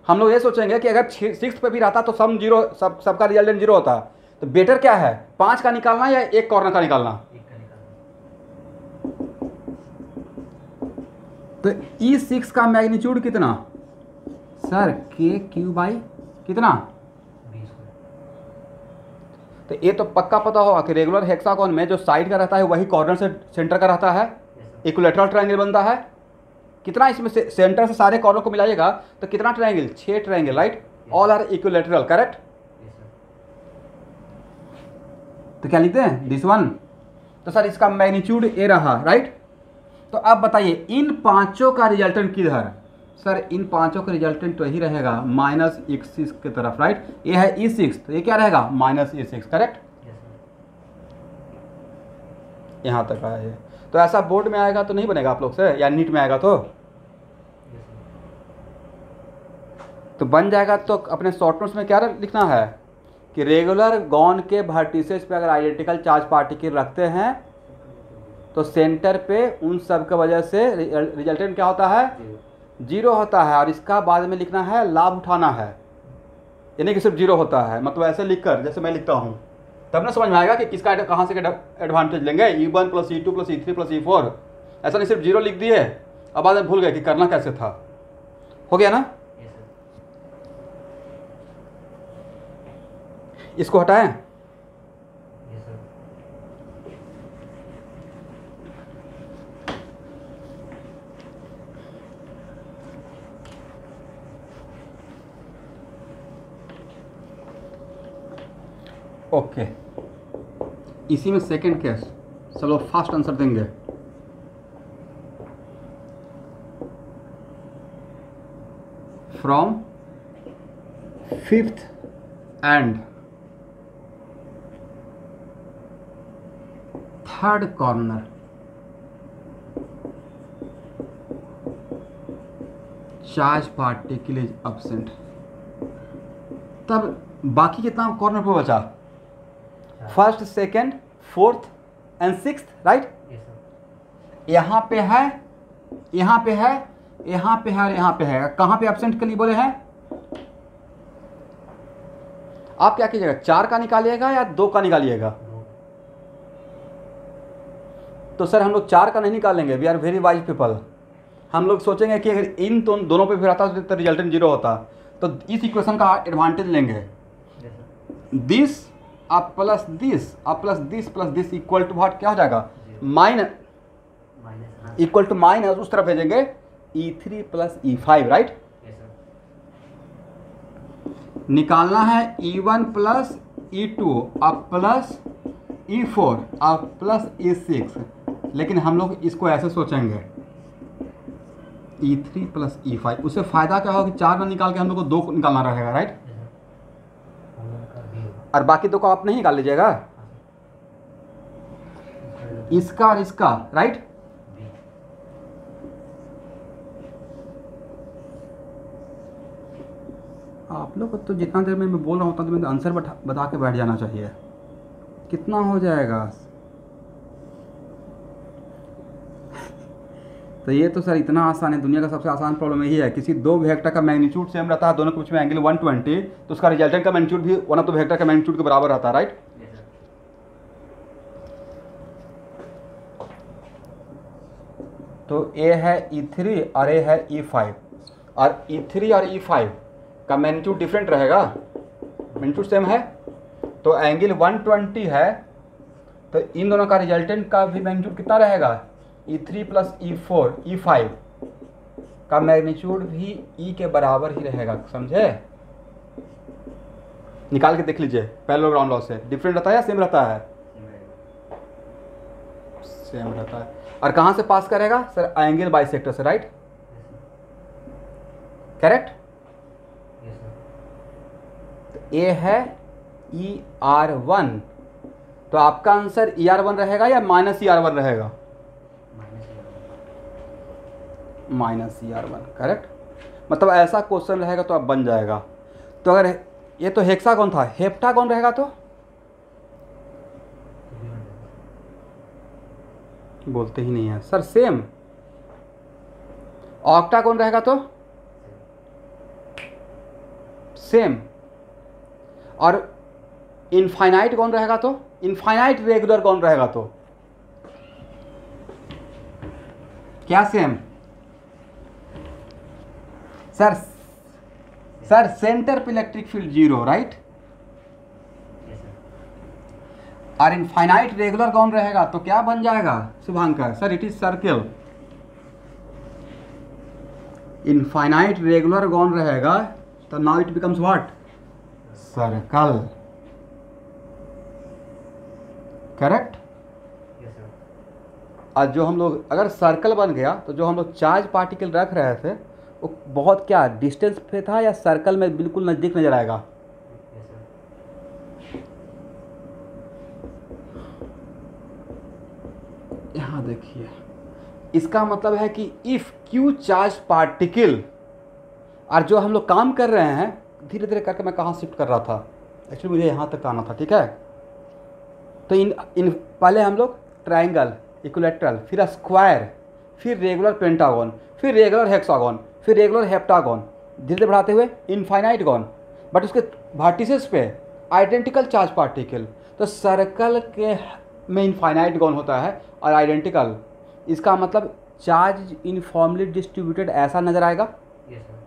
हम लोग ये सोचेंगे कि अगर 6th पे भी रहता तो सब जीरो, सबका रिजल्टेंट 0 होता। तो बेटर क्या है, 5 का निकालना या एक कॉर्नर का निकालना। एक का निकालना. तो E6 का मैग्नीट्यूड कितना सर, KQ/, कितना 20. तो ये तो पक्का पता होगा कि रेगुलर हेक्सागोन में जो साइड का रहता है वही कॉर्नर से सेंटर का रहता है, Yes, sir. इक्विलैटरल ट्रायंगल बनता है। कितना इसमें से सेंटर से सारे कॉर्नर को मिलाइएगा तो कितना triangle, 6 triangle, right. All are equilateral, correct. Yes, sir. तो क्या लिखते हैं, दिस वन तो सर इसका मैग्नीट्यूड ए रहा, राइट। तो अब बताइए इन पांचों का रिजल्टेंट किधर, सर इन पांचों का रिजल्टेंट तो ही रहेगा -e6 की तरफ, राइट। ये है e6 तो ये क्या रहेगा -e6, करेक्ट। यहाँ तक आया ये। तो ऐसा बोर्ड में आएगा तो नहीं बनेगा आप लोग से, या नीट में आएगा तो बन जाएगा। तो अपने शॉर्ट नोट्स में क्या लिखना है कि रेगुलर गॉन के वर्टिसेस पे अगर आइडेंटिकल चार्ज पार्टिकल रखते हैं तो सेंटर पे उन सब की वजह से रिजल्टेंट क्या होता है, 0 होता है। और इसका बाद में लिखना है लाभ उठाना है, यानी कि सिर्फ 0 होता है। मतलब ऐसे लिखकर जैसे मैं लिखता हूँ तब ना समझ में आएगा कि किसका कहाँ से एडवांटेज लेंगे, E1 + E2 + E3 + E4। ऐसा नहीं सिर्फ 0 लिख दिए अब बाद में भूल गए कि करना कैसे था। हो गया ना। इसको हटाएं। ओके, इसी में सेकंड केस, चलो फास्ट आंसर देंगे। From 5th and 3rd corner charge particle is absent. तब बाकी कितना कॉर्नर पे बचा, 1st, 2nd, 4th and 6th, right. यहाँ पे है, यहाँ पे है, यहाँ पे है और यहाँ पे है। कहाँ पे एब्सेंट के लिए बोले हैं आप, क्या कीजिएगा 4 का निकालिएगा या 2 का निकालिएगा। तो सर हम लोग 4 का नहीं निकालेंगे, we are very wise people. हम लोग सोचेंगे कि अगर इन दोनों पे फिर आता तो रिजल्टेंट 0 होता। तो इस इक्वेशन का एडवांटेज लेंगे, दिस आप प्लस दिस आप plus this equal to what, क्या हो जाएगा माइनस, इक्वल टू माइनस उस तरफ भेजेंगे E3 + E5, राइट। निकालना है E1 + E2 अब प्लस E4 अब प्लस E6, लेकिन हम लोग इसको ऐसे सोचेंगे E3 + E5। उससे फायदा क्या होगा कि 4 ना निकाल के हम लोग को 2 निकालना रहेगा, राइट। और बाकी 2 को आप नहीं निकाल लीजिएगा, इसका और इसका, राइट। आप लोग को तो जितना देर में मैं बोल रहा हूँ उतना देर में आंसर बता के बैठ जाना चाहिए। कितना हो जाएगा तो ये तो सर इतना आसान है, दुनिया का सबसे आसान प्रॉब्लम यही है। किसी 2 वेक्टर का मैग्नीट्यूड सेम रहता है, दोनों के बीच में एंगल 120, तो उसका रिजल्टेंट का मैग्नीट्यूड भी वन ऑफ द वेक्टर का मैग्नीट्यूड के बराबर रहता है, राइट। तो ए है E3 और ए है E5, और E3 और E5 का मैग्नीट्यूड डिफरेंट रहेगा, मैग्नीट्यूड सेम है तो एंगल 120 है, तो इन दोनों का रिजल्टेंट का भी मैग्नीट्यूड कितना रहेगा, E3 + E4 E5 का मैग्नीट्यूड भी E के बराबर ही रहेगा, समझे। निकाल के देख लीजिए पैरेललोग्राम लॉ से, डिफरेंट रहता है या सेम रहता है, सेम रहता है। और कहाँ से पास करेगा सर, एंगल बाइसेक्टर से, राइट, करेक्ट। ए है ER1, तो आपका आंसर ER1 रहेगा या -ER1 रहेगा, -ER1, करेक्ट। मतलब ऐसा क्वेश्चन रहेगा तो अब बन जाएगा। तो अगर ये तो हेक्सागोन था, हेप्टागोन रहेगा तो बोलते ही नहीं है सर, सेम। ऑक्टागोन रहेगा तो सेम। और इनफाइनाइट कौन रहेगा तो, इनफाइनाइट रेगुलर कौन रहेगा तो क्या सेम। सर सेंटर पे इलेक्ट्रिक फील्ड 0, राइट। और इनफाइनाइट रेगुलर कौन रहेगा तो क्या बन जाएगा Shubhankar, sir it is circle. Infinite regular कौन रहेगा तो now it becomes what, circle, correct. और जो हम लोग अगर सर्कल बन गया तो जो हम लोग चार्ज पार्टिकल रख रहे थे वो बहुत क्या डिस्टेंस पे था या सर्कल में बिल्कुल नज़दीक नज़र आएगा? Yes sir. यहाँ देखिए, इसका मतलब है कि इफ़ क्यू चार्ज पार्टिकल, और जो हम लोग काम कर रहे हैं धीरे धीरे करके, मैं कहाँ शिफ्ट कर रहा था एक्चुअली, मुझे यहाँ तक आना था, ठीक है। तो इन पहले हम लोग ट्रायंगल, इक्विलैटरल, फिर स्क्वायर, फिर रेगुलर पेंटागन, फिर रेगुलर हेक्सागन, फिर रेगुलर हेप्टागन, धीरे धीरे बढ़ाते हुए इनफाइनाइट गॉन, बट उसके वर्टिसेस पे आइडेंटिकल चार्ज पार्टिकल। तो सर्कल के में इनफाइनाइट गॉन होता है और आइडेंटिकल, इसका मतलब चार्ज यूनिफॉर्मली डिस्ट्रीब्यूटेड ऐसा नज़र आएगा। Yes sir.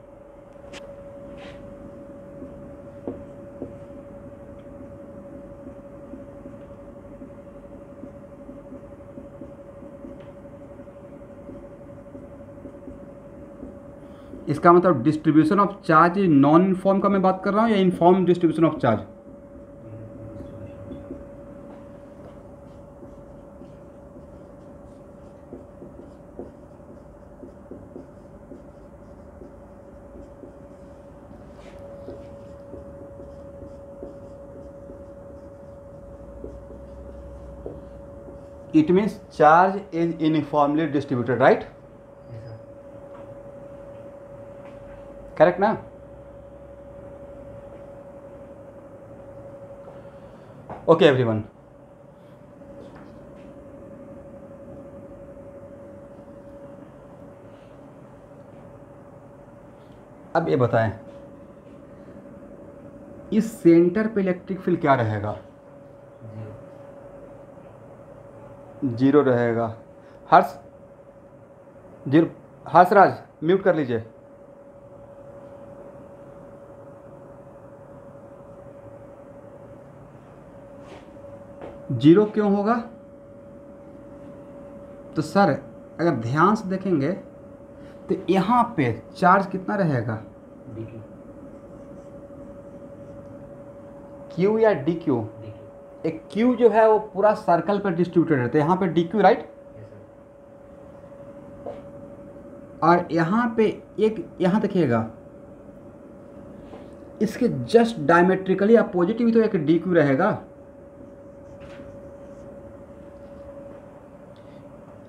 इसका मतलब distribution of charge non inform का मैं बात कर रहा हूँ या inform distribution of charge? It means charge is uniformly distributed, right? Yes sir. Correct ना? ओके एवरीवन, अब ये बताएं इस सेंटर पे इलेक्ट्रिक फील्ड क्या रहेगा? 0 रहेगा। हर्षराज म्यूट कर लीजिए। जीरो क्यों होगा? तो सर अगर ध्यान से देखेंगे तो यहाँ पे चार्ज कितना रहेगा? DQ। क्यू या डी क्यू? DQ। एक क्यू जो है वो पूरा सर्कल पर डिस्ट्रीब्यूटेड रहता है, यहाँ पे D Q, right? Yes sir. और यहाँ पे एक, यहाँ देखिएगा इसके जस्ट डायमेट्रिकली अपोजिट भी तो एक डी क्यू रहेगा।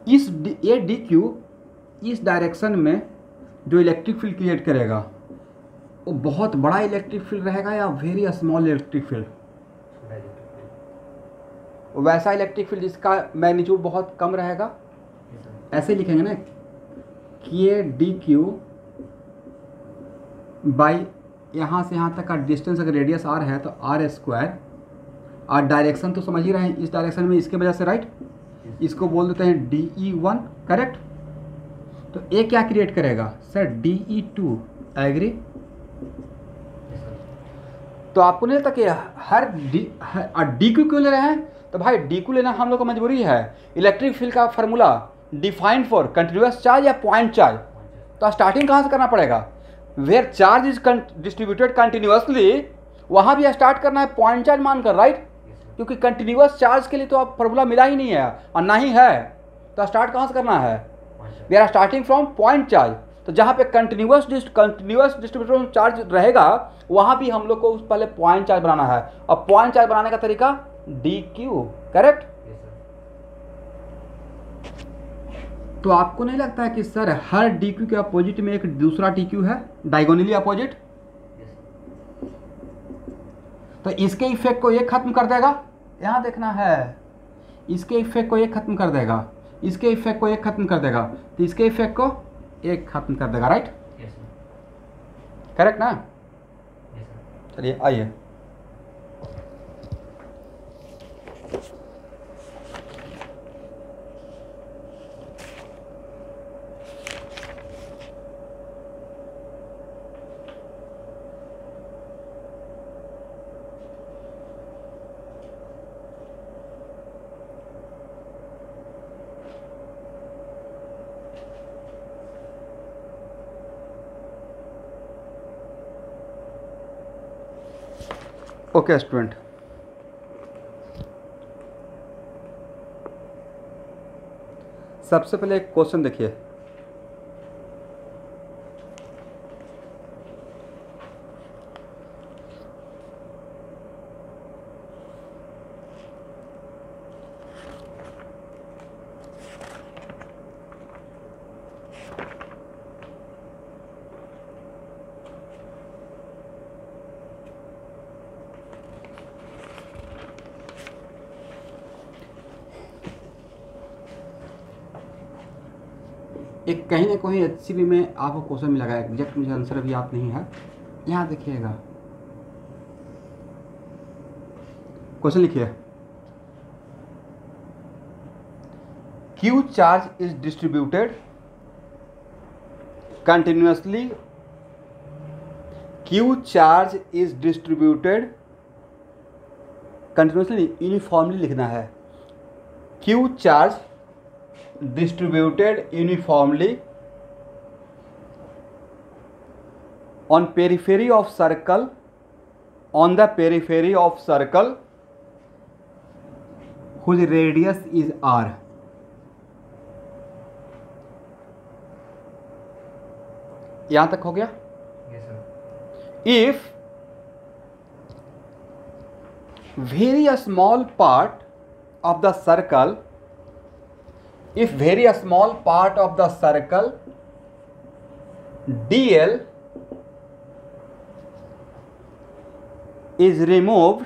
ये डी क्यू इस डायरेक्शन में जो इलेक्ट्रिक फील्ड क्रिएट करेगा वो बहुत बड़ा इलेक्ट्रिक फील्ड रहेगा या वेरी स्मॉल इलेक्ट्रिक फील्ड? छोटा इलेक्ट्रिक वैसा इलेक्ट्रिक फील्ड जिसका मैग्नीट्यूड बहुत कम रहेगा। फील्ड। Yes sir. ऐसे लिखेंगे ना कि ये डी क्यू बाई यहाँ से यहाँ तक का डिस्टेंस, अगर रेडियस आर है तो आर स्क्वायर, और डायरेक्शन तो समझ ही रहे हैं इस डायरेक्शन में, इसके वजह से, राइट? इसको बोल देते हैं DE1, करेक्ट? तो ये क्या क्रिएट करेगा sir? DE2, agree? Yes sir. तो आपको नहीं लगता कि हर डी क्यू क्यों ले रहे हैं? तो भाई डी क्यू लेना हम लोग का मजबूरी है। इलेक्ट्रिक फील्ड का formula defined for continuous charge या पॉइंट चार्ज, तो स्टार्टिंग कहाँ से करना पड़ेगा? Where charge is distributed continuously, वहाँ भी स्टार्ट करना है पॉइंट चार्ज मानकर, राइट? Yes sir. क्योंकि कंटिन्यूअस चार्ज के लिए तो आप फार्मूला मिला ही नहीं है और ना ही है, तो स्टार्ट कहाँ से करना है? We are starting from point charge. तो जहाँ पे कंटिन्यूअस डिस्ट्रीब्यूशन चार्ज रहेगा वहाँ भी हम लोग को पहले पॉइंट चार्ज बनाना है, और पॉइंट चार्ज बनाने का तरीका D Q, correct? Yes sir. तो आपको नहीं लगता है कि सर हर डी क्यू के अपोजिट में एक दूसरा डी क्यू है, डायगोनली अपोजिट? Yes sir. तो इसके इफेक्ट को ये खत्म कर देगा, यहाँ देखना है, इसके इफेक्ट को ये खत्म कर देगा, इसके इफेक्ट को एक खत्म कर देगा, तो इसके इफेक्ट को एक खत्म कर देगा, राइट? Yes sir. करेक्ट ना? Yes sir. चलिए आइए, ओके स्टूडेंट, सबसे पहले एक क्वेश्चन देखिए, एक कहीं ना कहीं HCB में आपको क्वेश्चन मिला है, एग्जैक्ट मुझे आंसर अभी याद नहीं है। यहाँ देखिएगा, क्वेश्चन लिखिए, Q charge is distributed continuously. Q charge is distributed continuously, uniformly लिखना है। Q charge distributed uniformly on periphery of circle, on the periphery of circle whose radius is r. यहां तक हो गया? Yes, sir. If very small part of the circle, if very small part of the circle dl is removed,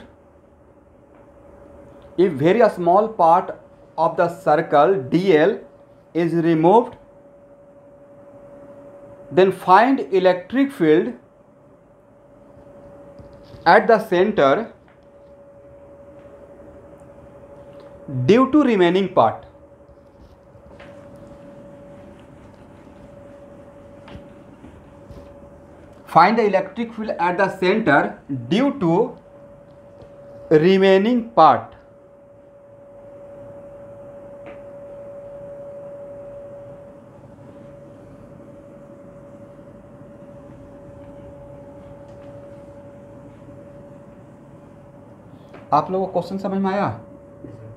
if very small part of the circle dl is removed, then find electric field at the center due to remaining part. Find the electric field at the center due to remaining part. आप लोगों को question समझ में आया? Yes, sir.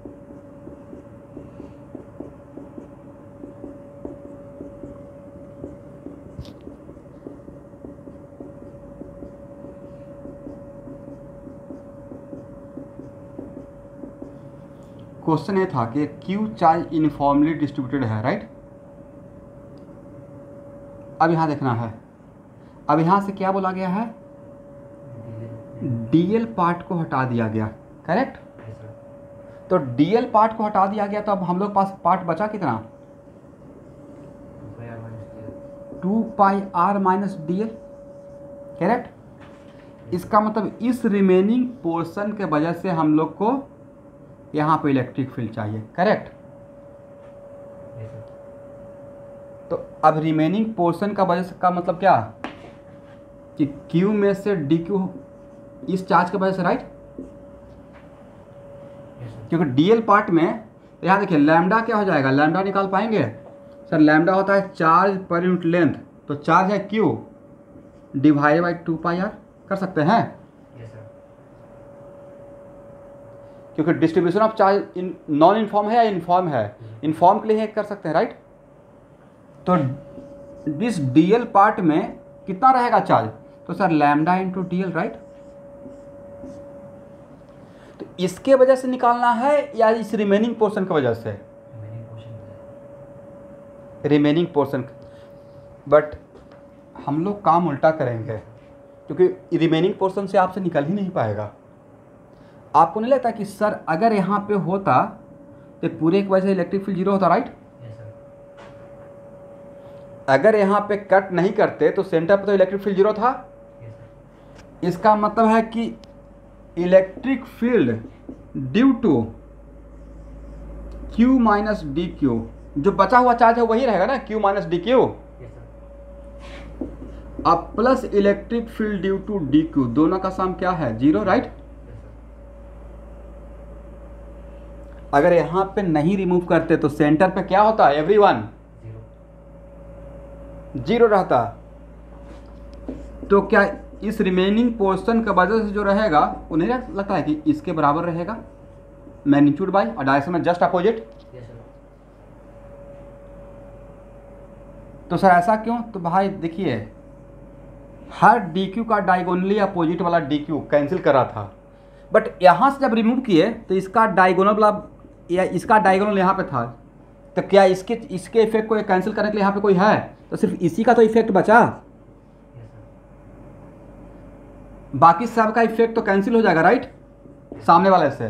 Question ये था कि Q charge uniformly distributed है, राइट? अब यहाँ देखना है, अब यहाँ से क्या बोला गया है? DL पार्ट को हटा दिया गया, करेक्ट? Yes, sir. तो DL पार्ट को हटा दिया गया, तो अब हम लोग पास पार्ट बचा कितना? 2 पाई r माइनस DL, करेक्ट? इसका मतलब इस रिमेनिंग पोर्शन के वजह से हम लोग को यहाँ पे इलेक्ट्रिक फील्ड चाहिए, करेक्ट? Yes, sir. तो अब रिमेनिंग पोर्शन का वजह से का मतलब क्या कि Q में से DQ इस चार्ज के वजह से, राइट? Yes, sir. क्योंकि DL पार्ट में यहाँ देखिए लैम्डा क्या हो जाएगा, लैम्डा निकाल पाएंगे सर? लैम्डा होता है चार्ज पर यूनिट लेंथ, तो चार्ज है Q divide by 2 pi r, कर सकते हैं? Yes, sir. क्योंकि distribution of charge non inform है या इनफॉर्म है? इनफॉर्म के लिए कर सकते हैं, राइट? तो दिस DL पार्ट में कितना रहेगा चार्ज? तो sir lambda into DL, right? तो इसके वजह से निकालना है या इस रिमेनिंग पोर्शन की वजह से? Remaining portion. Remaining portion. But हम लोग काम उल्टा करेंगे, क्योंकि रिमेनिंग पोर्शन से आपसे निकल ही नहीं पाएगा। आपको नहीं लगता कि सर अगर यहाँ पे होता तो पूरे की वजह से इलेक्ट्रिक फील्ड जीरो होता, राइट? Yes, sir. अगर यहाँ पे कट नहीं करते तो सेंटर पे तो इलेक्ट्रिक फील्ड जीरो था। Yes, sir. इसका मतलब है कि electric field due to Q minus D Q, जो बचा हुआ चार्ज है वही रहेगा ना, Q minus D Q. Yes, sir. अब plus electric field due to D Q, दोनों का सम क्या है? Zero, right? Yes, sir. अगर यहाँ पे नहीं रिमूव करते तो सेंटर पे क्या होता है एवरीवन? Zero. जीरो रहता। तो क्या इस रिमेनिंग पोर्शन का वजह से जो रहेगा उन्हें लगता है कि इसके बराबर रहेगा मैग्नीट्यूड बाई और डायरेक्शन में जस्ट अपोजिट? Yes, sir. तो सर ऐसा क्यों? तो भाई देखिए, हर डी क्यू का डायगोनली अपोजिट वाला डी क्यू कैंसिल कर रहा था, बट यहाँ से जब रिमूव किए तो इसका डायगोनल वाला या इसका डायगोनल यहाँ पे था, तो क्या इसके इसके इफेक्ट को कैंसिल करने के लिए यहाँ पे कोई है? तो सिर्फ इसी का तो इफेक्ट बचा, Yes, sir. बाकी सब का इफेक्ट तो कैंसिल हो जाएगा, राइट? सामने वाले से,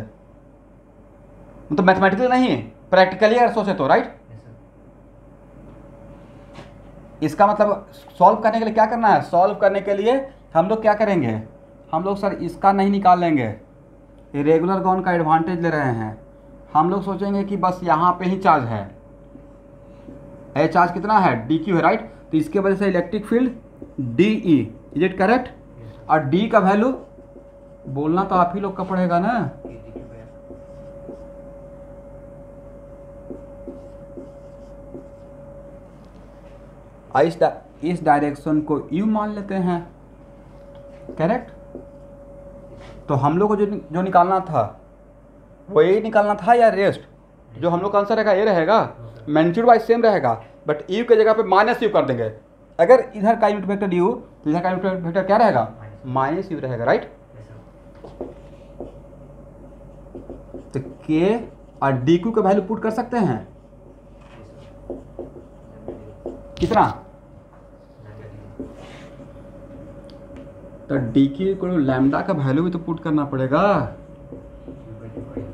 मतलब मैथमेटिकली नहीं, प्रैक्टिकली अगर सोचे तो, राइट? Yes, sir. इसका मतलब सॉल्व करने के लिए क्या करना है? सॉल्व करने के लिए हम लोग क्या करेंगे? हम लोग सर इसका नहीं निकाल लेंगे, रेगुलर गॉन का एडवांटेज ले रहे हैं। हम लोग सोचेंगे कि बस यहाँ पे ही चार्ज है, चार्ज कितना है? डी क्यू है, राइट? तो इसके वजह से electric field D E, is it correct? Yes, sir. और डी का वैल्यू बोलना तो आप ही लोग का पड़ेगा ना। KTQ by R. इस डायरेक्शन को यू मान लेते हैं, करेक्ट? तो हम लोग को जो निकालना था वो यही निकालना था या रेस्ट? जो हम लोग का आंसर रहेगा ये रहेगा, मैग्नीट्यूड वाइज सेम रहेगा, बट यू की जगह पे माइनस यू कर देंगे। अगर इधर का यूनिट वेक्टर यू, तो इधर का यूनिट वेक्टर क्या रहेगा? माइनस यू रहेगा, राइट? Yes, sir. तो के और डी क्यू का वैल्यू पुट कर सकते हैं, Yes, sir. कितना? Lambda D. तो डी क्यू को लैम्डा का वैल्यू भी तो पुट करना पड़ेगा, Q by 2 into D.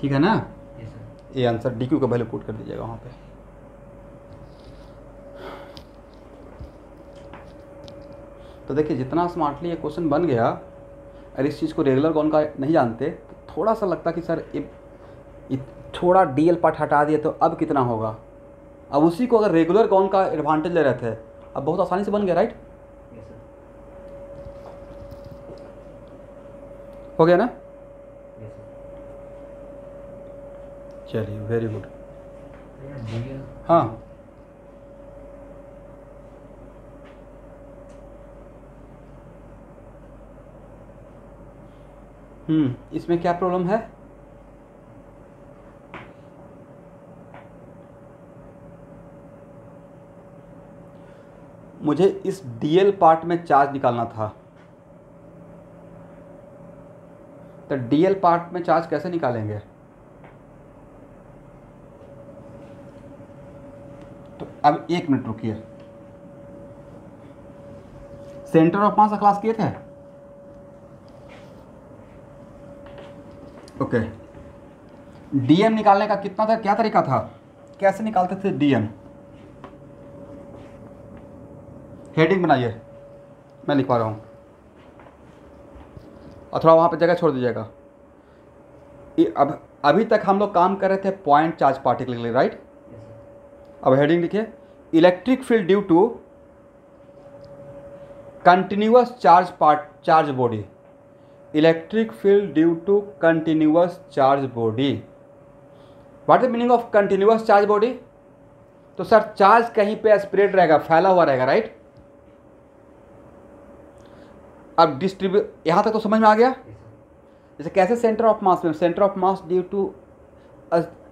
ठीक है ना? Yes, sir. ये आंसर डी क्यू का वैल्यू पुट कर दीजिएगा वहाँ पे। तो देखिए जितना स्मार्टली ये क्वेश्चन बन गया, अगर इस चीज़ को रेगुलर कौन का नहीं जानते तो थोड़ा सा लगता कि सर ये थोड़ा डीएल पार्ट हटा दिए तो अब कितना होगा। अब उसी को अगर रेगुलर कौन का एडवांटेज ले रहे थे, अब बहुत आसानी से बन गया, राइट? Yes, sir. हो गया ना? Yes, sir. चलिए, वेरी गुड। तो यार DL. हाँ, इसमें क्या प्रॉब्लम है? मुझे इस डीएल पार्ट में चार्ज निकालना था, तो डीएल पार्ट में चार्ज कैसे निकालेंगे? तो अब एक मिनट रुकिए, सेंटर ऑफ मास का क्लास किए थे? ओके, डीएम निकालने का कितना था, क्या तरीका था, कैसे निकालते थे डीएम? हेडिंग बनाइए, मैं लिखवा रहा हूँ, और थोड़ा वहाँ पे जगह छोड़ दीजिएगा। अब अभी तक हम लोग काम कर रहे थे पॉइंट चार्ज पार्टिकल के लिए, राइट? Yes, sir. अब हेडिंग लिखिए, electric field due to continuous charge body. Electric field due to continuous charge body. What is the meaning of continuous charge body? तो सर चार्ज कहीं पे spread रहेगा, फैला हुआ रहेगा, राइट? अब डिस्ट्रीब्यूट, यहां तक तो समझ में आ गया? Yes, sir. जैसे कैसे सेंटर ऑफ मास में, centre of mass due to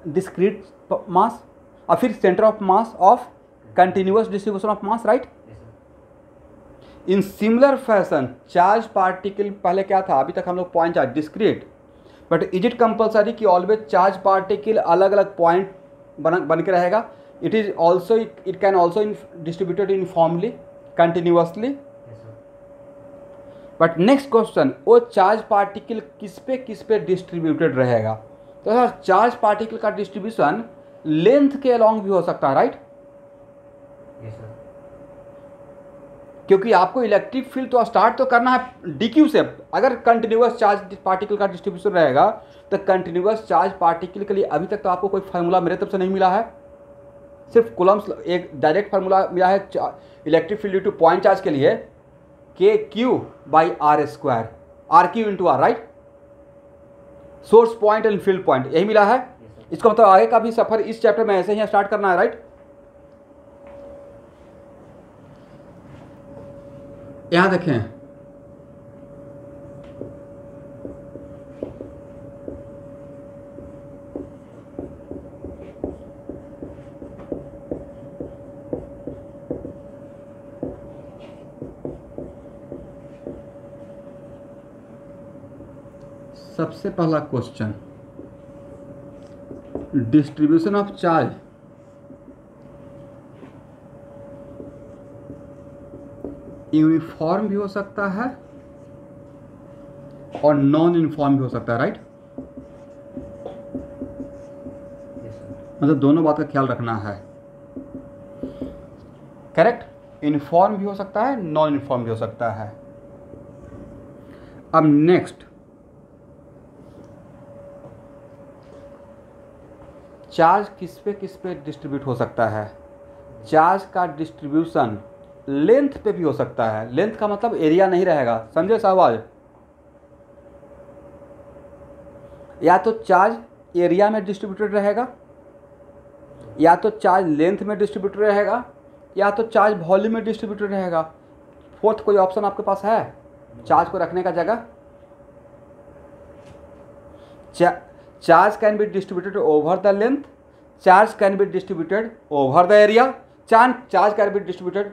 discrete mass, और फिर centre of mass of continuous distribution of mass, right? Yes, sir. In similar fashion charge particle, पहले क्या था, अभी तक हम लोग point charge discrete, but is it compulsory कि ऑलवेज चार्ज पार्टिकल अलग अलग पॉइंट बन के रहेगा? It is also, it can also distributed uniformly continuously. Yes, sir. But next question, वो चार्ज पार्टिकल किस पे डिस्ट्रीब्यूटेड रहेगा? तो सर चार्ज पार्टिकल का डिस्ट्रीब्यूशन लेंथ के अलॉन्ग भी हो सकता है, राइट? Yes, sir. क्योंकि आपको इलेक्ट्रिक फील्ड तो स्टार्ट तो करना है डीक्यू से। अगर कंटिन्यूअस चार्ज पार्टिकल का डिस्ट्रीब्यूशन रहेगा तो कंटिन्यूअस चार्ज पार्टिकल के लिए अभी तक तो आपको कोई फार्मूला मेरे तरफ से नहीं मिला है, सिर्फ कूलम्स एक डायरेक्ट फार्मूला मिला है electric field due to point charge के लिए, K Q by R square, R Q into R, right? Source point and field point, यही मिला है। Yes, sir. इसका मतलब आगे का भी सफर इस चैप्टर में ऐसे ही स्टार्ट करना है, राइट? यहां देखें, सबसे पहला question, distribution of charge uniform भी हो सकता है और नॉन यूनिफॉर्म भी हो सकता है, राइट? Yes sir. मतलब दोनों बात का ख्याल रखना है, करेक्ट? यूनिफॉर्म भी हो सकता है, नॉन यूनिफॉर्म भी हो सकता है। अब नेक्स्ट, चार्ज किस पे डिस्ट्रीब्यूट हो सकता है? चार्ज का डिस्ट्रीब्यूशन लेंथ पे भी हो सकता है। लेंथ का मतलब एरिया नहीं रहेगा, समझे शाहबाज? या तो चार्ज एरिया में डिस्ट्रीब्यूटेड रहेगा, या तो चार्ज लेंथ में डिस्ट्रीब्यूटेड रहेगा, या तो चार्ज वॉल्यूम में डिस्ट्रीब्यूटेड रहेगा। फोर्थ कोई ऑप्शन आपके पास है चार्ज को रखने का जगह? Charge can be distributed over the length, charge can be distributed over the area, charge can be distributed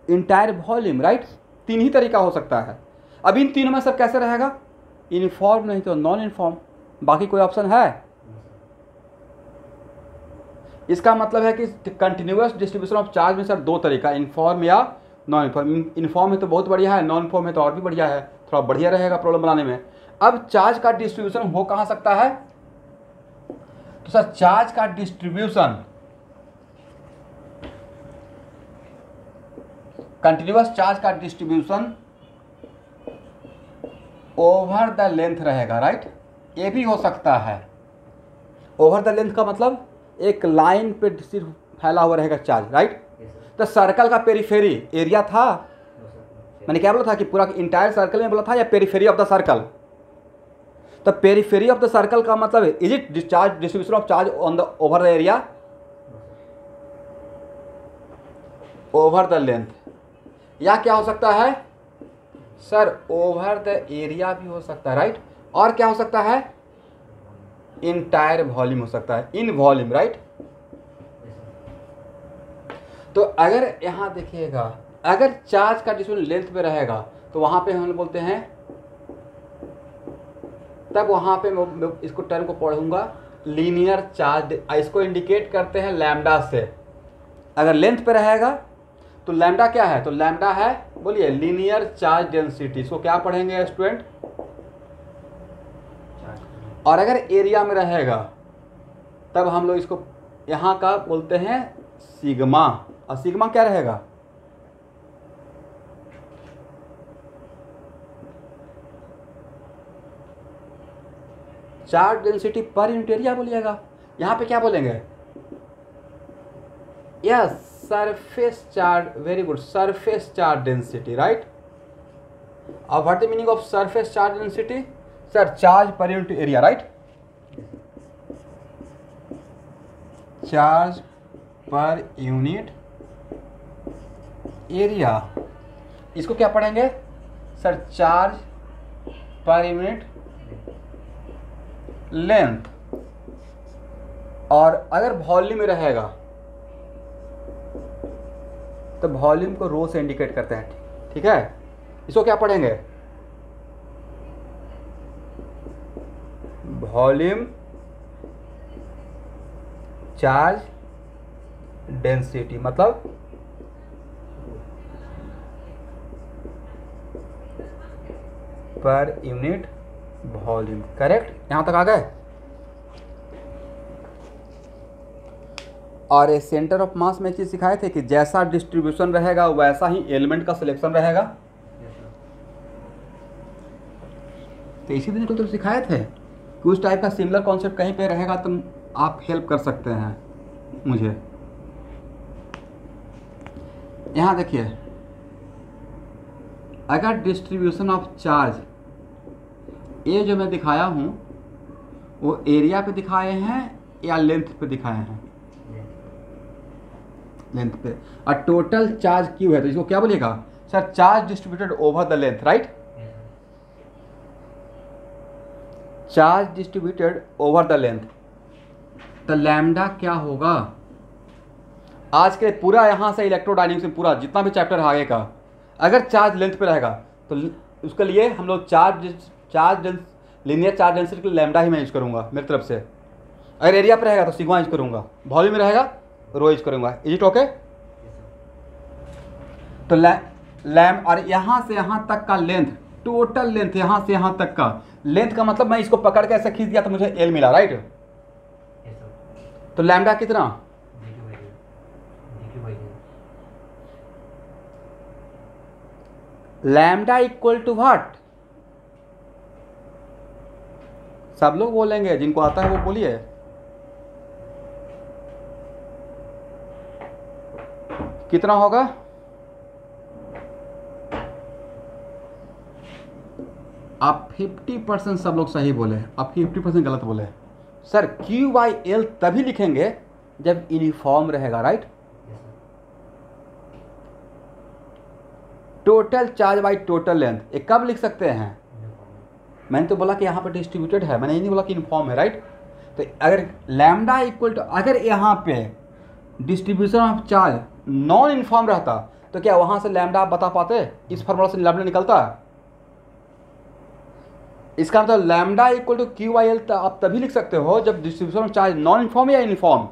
entire volume, right? तीन ही तरीका हो सकता है। अब इन तीनों में सर कैसे रहेगा? यूनिफॉर्म नहीं तो नॉन यूनिफॉर्म। बाकी कोई ऑप्शन है? इसका मतलब है कि कंटिन्यूअस डिस्ट्रीब्यूशन ऑफ चार्ज में सर दो तरीका, इनफॉर्म या नॉन इनफॉर्म। इनफॉर्म है तो बहुत बढ़िया है, नॉन इनफॉर्म है तो और भी बढ़िया है, थोड़ा बढ़िया रहेगा प्रॉब्लम बनाने में। अब चार्ज का डिस्ट्रीब्यूशन हो कहाँ सकता है? तो सर चार्ज का डिस्ट्रीब्यूशन, कंटिन्यूअस चार्ज का डिस्ट्रीब्यूशन ओवर द लेंथ रहेगा, राइट? ये भी हो सकता है। ओवर द लेंथ का मतलब एक लाइन पे सिर्फ फैला हुआ रहेगा चार्ज, राइट? तो सर्कल का पेरीफेरी एरिया था, मैंने क्या बोला था कि पूरा इंटायर सर्कल में बोला था, या पेरीफेरी ऑफ द सर्कल? तो पेरीफेरी ऑफ द सर्कल का मतलब is it discharge distribution of charge on the over the area, over the length? या क्या हो सकता है सर? ओवर द एरिया भी हो सकता है, राइट? और क्या हो सकता है? इंटायर वॉल्यूम हो सकता है, इन वॉल्यूम, राइट? तो अगर यहाँ देखिएगा, अगर चार्ज का डिस्ट्रीब्यूशन लेंथ पे रहेगा तो वहां पे हम लोग बोलते हैं, तब वहां पे मैं इसको टर्म को पढ़ूंगा लीनियर चार्ज, इसको इंडिकेट करते हैं लैम्डा से। अगर लेंथ पे रहेगा तो लैम्डा क्या है? तो लैम्डा है, बोलिए, लीनियर चार्ज डेंसिटी। इसको क्या पढ़ेंगे स्टूडेंट? और अगर एरिया में रहेगा तब हम लोग इसको यहाँ का बोलते हैं सिग्मा। और सिग्मा क्या रहेगा? Charge density per unit area बोलिएगा। यहाँ पे क्या बोलेंगे? Yes, surface charge, very good, surface charge density, right? अब what the meaning of surface charge density? Sir charge per unit area, right? Charge per unit area. इसको क्या पढ़ेंगे sir? Charge per unit length. और अगर volume में रहेगा तो volume को रो से इंडिकेट करते हैं, ठीक है? इसको क्या पढ़ेंगे? वॉल्यूम चार्ज डेंसिटी, मतलब पर यूनिट वॉल्यूम, करेक्ट? यहां तक आ गए? और ये सेंटर ऑफ मास में एक चीज सिखाए थे कि जैसा डिस्ट्रीब्यूशन रहेगा वैसा ही एलिमेंट का सिलेक्शन रहेगा। तो इसी दिन तो सिखाए थे कि उस टाइप का सिमिलर कॉन्सेप्ट कहीं पे रहेगा तो आप हेल्प कर सकते हैं मुझे। यहाँ देखिए, अगर डिस्ट्रीब्यूशन ऑफ चार्ज, ये जो मैं दिखाया हूँ वो एरिया पे दिखाए हैं या लेंथ पे दिखाए हैं? लेंथ पे। और टोटल चार्ज क्यू है तो इसको क्या बोलिएगा sir? Charge distributed over the length, right? Charge distributed over the length. तो लैम्डा क्या होगा? आज के पूरा यहाँ से इलेक्ट्रोडायनेमिक्स में पूरा जितना भी चैप्टर आगे का, अगर चार्ज लेंथ पे रहेगा तो उसके लिए हम लोग चार्ज लीनियर चार्ज डेंसिटी के लिए लैम्डा ही मैं यूज करूँगा मेरी तरफ से। अगर एरिया पर रहेगा तो सिग्मा यूज करूँगा, वॉल्यूम में रहेगा रो यूज करूँगा। Is it okay? तो लैम और यहाँ से यहाँ तक का लेंथ, टोटल लेंथ यहाँ से यहाँ तक का लेंथ का मतलब मैं इसको पकड़ के ऐसे खींच दिया तो मुझे एल मिला, राइट? तो लैम्डा कितना? Lambda equal to what? सब लोग बोलेंगे, जिनको आता है वो बोलिए। कितना होगा? आप 50% सब लोग सही बोले, आप 50% गलत बोले। सर Q/L तभी लिखेंगे जब यूनिफॉर्म रहेगा, right? Total charge by total length, ये कब लिख सकते हैं? मैंने तो बोला कि यहाँ पर डिस्ट्रीब्यूटेड है, मैंने ये नहीं बोला कि यूनिफॉर्म है, राइट? तो अगर लैम्डा इक्वल टू, अगर यहाँ पे distribution of charge non uniform रहता तो क्या वहाँ से लैम्डा आप बता पाते? इस फार्मूला से लैम्डा निकलता है। इसका मतलब लैम्डा इक्वल टू Q/L आप तभी लिख सकते हो जब distribution of charge non uniform या यूनिफॉर्म।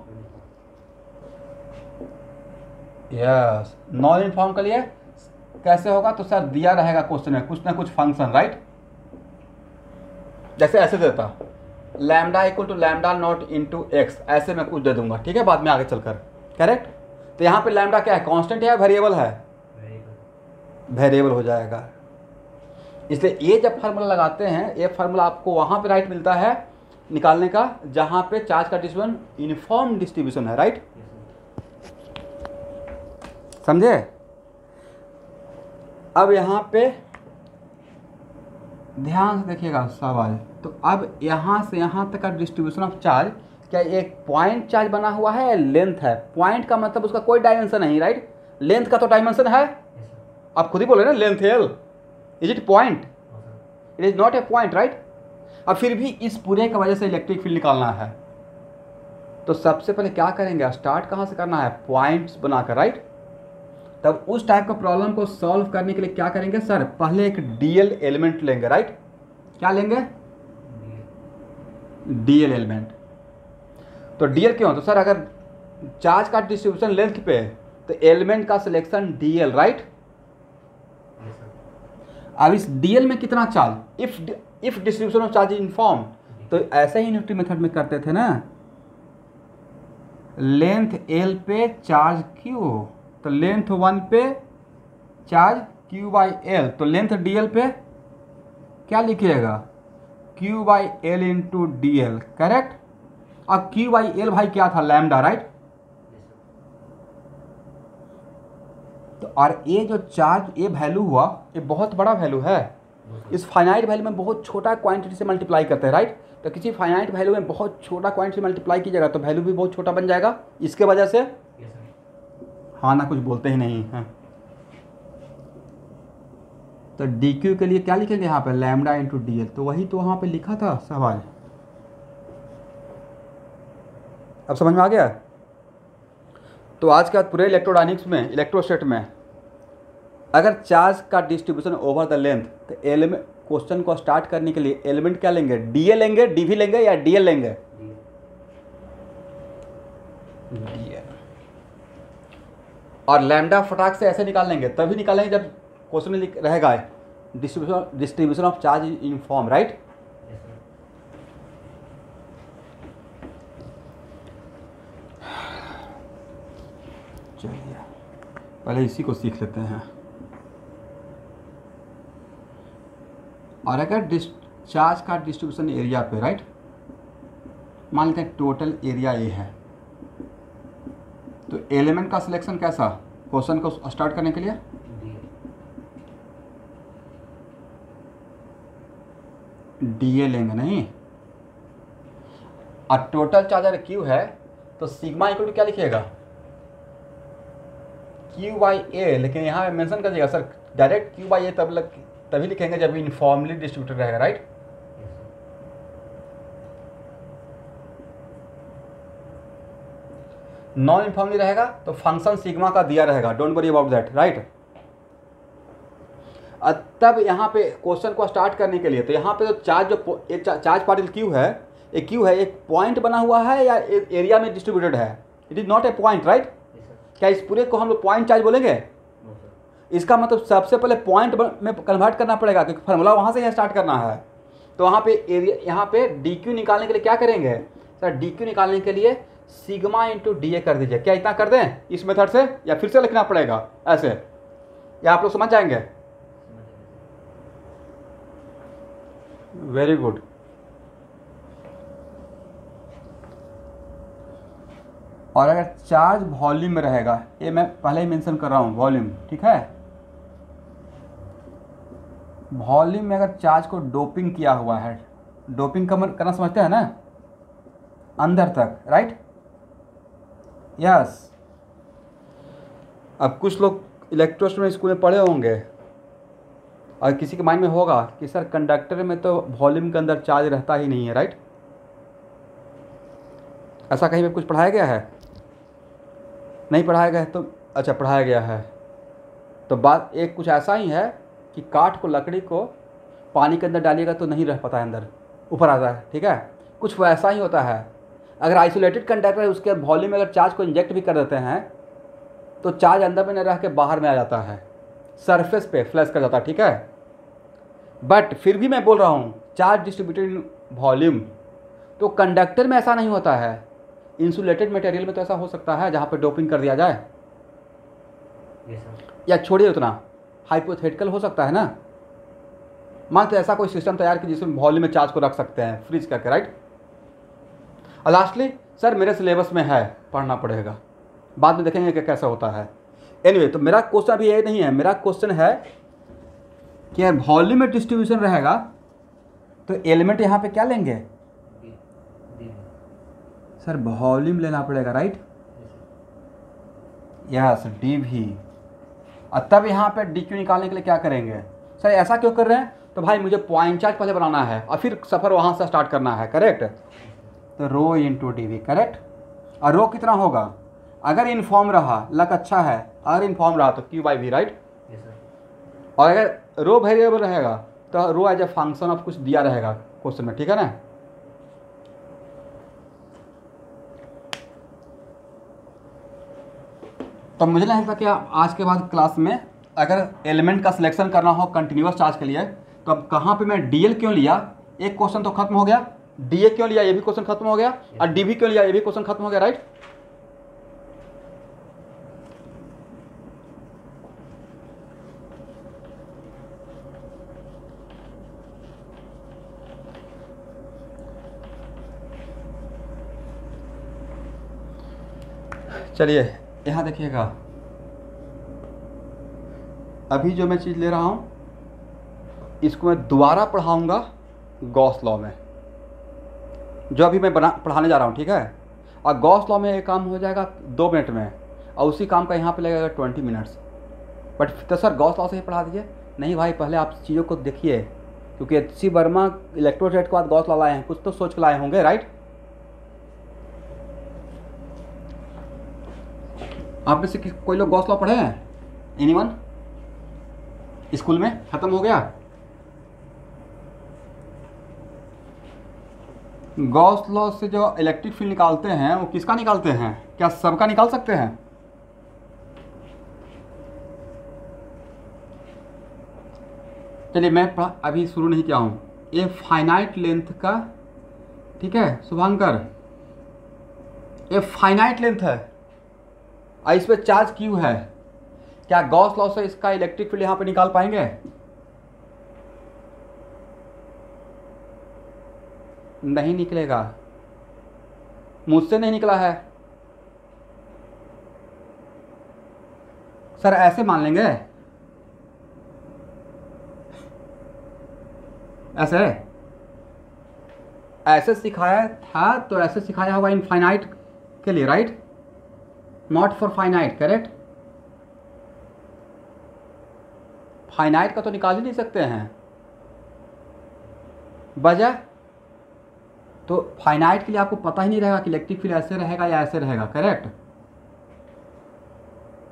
यस, नॉन यूनिफॉर्म के लिए कैसे होगा? तो सर दिया रहेगा क्वेश्चन में कुछ ना कुछ फंक्शन, राइट? जैसे ऐसे देता lambda equal to lambda not into X, ऐसे मैं कुछ दे दूंगा, ठीक है, बाद में आगे चलकर, करेक्ट? तो यहाँ पे लैम्डा क्या है, कांस्टेंट है या वेरिएबल है? वेरिएबल हो जाएगा। इसलिए ये जब फार्मूला लगाते हैं, ये फार्मूला आपको वहाँ पे राइट मिलता है निकालने का जहाँ पे चार्ज का डिस्ट्रीब्यूशन यूनिफॉर्म डिस्ट्रीब्यूशन है, राइट? समझे? अब यहाँ पे ध्यान से देखिएगा सवाल। तो अब यहाँ से यहाँ तक का डिस्ट्रीब्यूशन ऑफ चार्ज क्या एक पॉइंट चार्ज बना हुआ है या लेंथ है? पॉइंट का मतलब उसका कोई डायमेंशन नहीं, राइट? लेंथ का तो डायमेंशन है, आप खुद ही बोले ना, length L. Is it point? It is not a point, right? अब फिर भी इस पूरे की वजह से इलेक्ट्रिक फील्ड निकालना है, तो सबसे पहले क्या करेंगे, स्टार्ट कहाँ से करना है? पॉइंट्स बनाकर, राइट? तब उस टाइप का प्रॉब्लम को सॉल्व करने के लिए क्या करेंगे सर? पहले एक डीएल एलिमेंट लेंगे, राइट? क्या लेंगे? DL element. तो डीएल क्यों? तो सर अगर चार्ज का डिस्ट्रीब्यूशन लेंथ पे तो एलिमेंट का सिलेक्शन डीएल, राइट? अब इस डीएल में कितना charge? If distribution of charge uniform, तो ऐसे ही न्यूटन मेथड में करते थे ना, लेंथ एल पे चार्ज क्यू, तो लेंथ 1 पे चार्ज Q/L, तो लेंथ डीएल पे क्या लिखिएगा? Q/L into DL, correct? अब Q/L भाई क्या था? Lambda, right? तो और ये जो चार्ज ये वैल्यू हुआ, ये बहुत बड़ा वैल्यू है। इस फाइनाइट वैल्यू में बहुत छोटा क्वांटिटी से मल्टीप्लाई करते हैं, राइट? तो किसी फाइनाइट वैल्यू में बहुत छोटा क्वांटिटी से मल्टीप्लाई कीजिएगा तो वैल्यू भी बहुत छोटा बन जाएगा इसके वजह से। हाँ ना, कुछ बोलते ही नहीं हैं। तो डी क्यू के लिए क्या लिखेंगे यहाँ पे? Lambda into D L. तो वही तो वहाँ पे लिखा था सवाल। अब समझ में आ गया? तो आज के बाद पूरे इलेक्ट्रोडायनेमिक्स में, इलेक्ट्रोस्टैट में अगर चार्ज का डिस्ट्रीब्यूशन ओवर द लेंथ, तो एलिमेंट क्वेश्चन को स्टार्ट करने के लिए एलिमेंट क्या लेंगे? डीएल लेंगे, डीवी लेंगे या डीएल लेंगे? डीएल। और लैम्डा फटाक से ऐसे निकाल लेंगे, तभी निकालेंगे जब क्वेश्चन में रहेगा distribution of charge uniform, right? चलिए पहले इसी को सीख लेते हैं। और अगर चार्ज का डिस्ट्रीब्यूशन एरिया पे, राइट, मान लेते हैं टोटल एरिया ए है, तो एलिमेंट का सिलेक्शन कैसा? क्वेश्चन को स्टार्ट करने के लिए डीए लेंगे, नहीं? और टोटल चार्ज अगर क्यू है तो सिग्मा इक्वल टू क्या लिखिएगा? Q/A। लेकिन यहाँ मेंशन कर दिएगा सर, डायरेक्ट Q/A तभी लिखेंगे जब यूनिफॉर्मली डिस्ट्रीब्यूटेड रहेगा, राइट? नॉन यूनिफॉर्मली रहेगा तो फंक्शन सिग्मा का दिया रहेगा, don't worry about that, right? तब यहाँ पे क्वेश्चन को स्टार्ट करने के लिए तो यहाँ पे तो चार्ज जो ये चार्ज पार्टिकल क्यू है, एक पॉइंट बना हुआ है या एरिया में डिस्ट्रीब्यूटेड है? It is not a point, right? क्या इस पूरे को हम लोग पॉइंट चार्ज बोलेंगे? इसका मतलब सबसे पहले पॉइंट में कन्वर्ट करना पड़ेगा, क्योंकि फार्मूला वहाँ से यहाँ स्टार्ट करना है। तो वहाँ पे एरिया, यहाँ पे डी क्यू निकालने के लिए क्या करेंगे सर? डी क्यू निकालने के लिए सिग्मा इंटू डी ए कर दीजिए। क्या इतना कर दें इस मेथड से, या फिर से लिखना पड़ेगा ऐसे, या आप लोग समझ जाएंगे? Very good. और अगर चार्ज वॉल्यूम में रहेगा, ये मैं पहले ही मेंशन कर रहा हूँ, वॉल्यूम, ठीक है? वॉल्यूम में अगर चार्ज को डोपिंग किया हुआ है, डोपिंग करना समझते हैं ना, अंदर तक, राइट? यस। अब कुछ लोग इलेक्ट्रोस्टैटिक स्कूल में पढ़े होंगे और किसी के माइंड में होगा कि सर कंडक्टर में तो वॉल्यूम के अंदर चार्ज रहता ही नहीं है, राइट? ऐसा कहीं पे कुछ पढ़ाया गया है? नहीं पढ़ाया गया है तो अच्छा, पढ़ाया गया है तो बात एक कुछ ऐसा ही है कि काठ को, लकड़ी को पानी के अंदर डालिएगा तो नहीं रह पाता है, अंदर ऊपर आता है, ठीक है? कुछ वैसा ही होता है। अगर आइसोलेटेड कंडक्टर है, उसके वॉल्यूम में अगर चार्ज को इंजेक्ट भी कर देते हैं तो चार्ज अंदर में न रह के बाहर में आ जाता है, सरफेस पे फ्लैश कर जाता है, ठीक है? बट फिर भी मैं बोल रहा हूँ चार्ज डिस्ट्रीब्यूटेड इन वॉल्यूम, तो कंडक्टर में ऐसा नहीं होता है। इंसुलेटेड मटेरियल में तो ऐसा हो सकता है जहाँ पे डोपिंग कर दिया जाए, या छोड़िए उतना, हाइपोथेटिकल हो सकता है ना। मान तो ऐसा कोई सिस्टम तैयार कि जिसमें वॉल्यूम में चार्ज को रख सकते हैं फ्रीज करके, राइट? और लास्टली सर मेरे सिलेबस में है, पढ़ना पड़ेगा, बाद में देखेंगे कि कैसा होता है। एनीवे, तो मेरा क्वेश्चन अभी ये नहीं है, मेरा क्वेश्चन है कि यार वॉल्यूम में डिस्ट्रीब्यूशन रहेगा तो एलिमेंट यहाँ पे क्या लेंगे सर? वॉल्यूम लेना पड़ेगा, राइट? यस, डी भी। और तब यहाँ पे डी क्यू निकालने के लिए क्या करेंगे सर? ऐसा क्यों कर रहे हैं? तो भाई मुझे पॉइंट चार्ज पहले बनाना है और फिर सफ़र वहाँ से स्टार्ट करना है, करेक्ट? तो rho into D we, correct? और रो कितना होगा? अगर इनफॉर्म रहा लक अच्छा है, अगर इनफॉर्म रहा तो क्यू बाई वी, राइट? और अगर रो वेरिएबल रहेगा तो रो एज ए फंक्शन ऑफ कुछ दिया रहेगा क्वेश्चन में, ठीक है ना? तो मुझे नहीं लगता कि आज के बाद क्लास में अगर एलिमेंट का सिलेक्शन करना हो कंटिन्यूअस चार्ज के लिए, तो अब कहाँ पे मैं डी एल क्यों लिया, एक क्वेश्चन तो खत्म हो गया। डी ए क्यों लिया, ये भी क्वेश्चन खत्म हो गया। और डी बी क्यों लिया, ये भी क्वेश्चन खत्म हो गया, राइट? चलिए यहाँ देखिएगा, अभी जो मैं चीज़ ले रहा हूँ इसको मैं दोबारा पढ़ाऊँगा गॉस लॉ में, जो अभी मैं पढ़ाने जा रहा हूँ, ठीक है? और गॉस लॉ में ये काम हो जाएगा 2 मिनट में, और उसी काम का यहाँ पे लगेगा 20 मिनट्स। बट तो सर गॉस लॉ से ही पढ़ा दीजिए। नहीं भाई, पहले आप चीज़ों को देखिए, क्योंकि एच.सी. वर्मा इलेक्ट्रोस्टैटिक के बाद गॉस लॉ लाए हैं, कुछ तो सोच के लाए होंगे, राइट? आप में से कोई लोग गॉस लॉ पढ़े हैं? एनीवन? स्कूल में खत्म हो गया? गॉस लॉ से जो इलेक्ट्रिक फील्ड निकालते हैं वो किसका निकालते हैं? क्या सबका निकाल सकते हैं? चलिए, मैं अभी शुरू नहीं किया हूँ। ये फाइनाइट लेंथ का, ठीक है शुभांकर, ये फाइनाइट लेंथ है और इस पर चार्ज क्यू है। क्या गॉस लॉ से इसका इलेक्ट्रिक फील्ड यहाँ पे निकाल पाएंगे? नहीं निकलेगा, मुझसे नहीं निकला है सर। ऐसे मान लेंगे, ऐसे सिखाया था, तो ऐसे सिखाया होगा इनफाइनाइट के लिए, right? Not for finite, correct? Finite का तो निकाल ही नहीं सकते हैं वजह, तो फाइनाइट के लिए आपको पता ही नहीं रहेगा कि इलेक्ट्रिक फील्ड ऐसे रहेगा या ऐसे रहेगा, करेक्ट?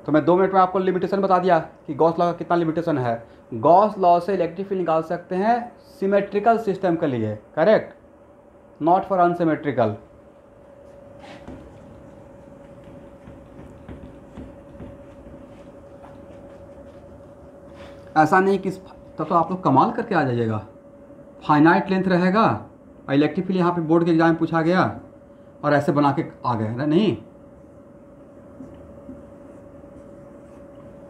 तो मैं 2 मिनट में आपको लिमिटेशन बता दिया कि गॉस लॉ का कितना लिमिटेशन है। गॉस लॉ से इलेक्ट्रिक फील्ड निकाल सकते हैं सिमेट्रिकल सिस्टम के लिए, करेक्ट, नॉट फॉर अनसिमेट्रिकल। ऐसा नहीं कि तब तो आप लोग कमाल करके आ जाइएगा, फाइनाइट लेंथ रहेगा और इलेक्ट्रिक फील्ड यहाँ पे बोर्ड के एग्जाम में पूछा गया और ऐसे बना के आ गए ना, नहीं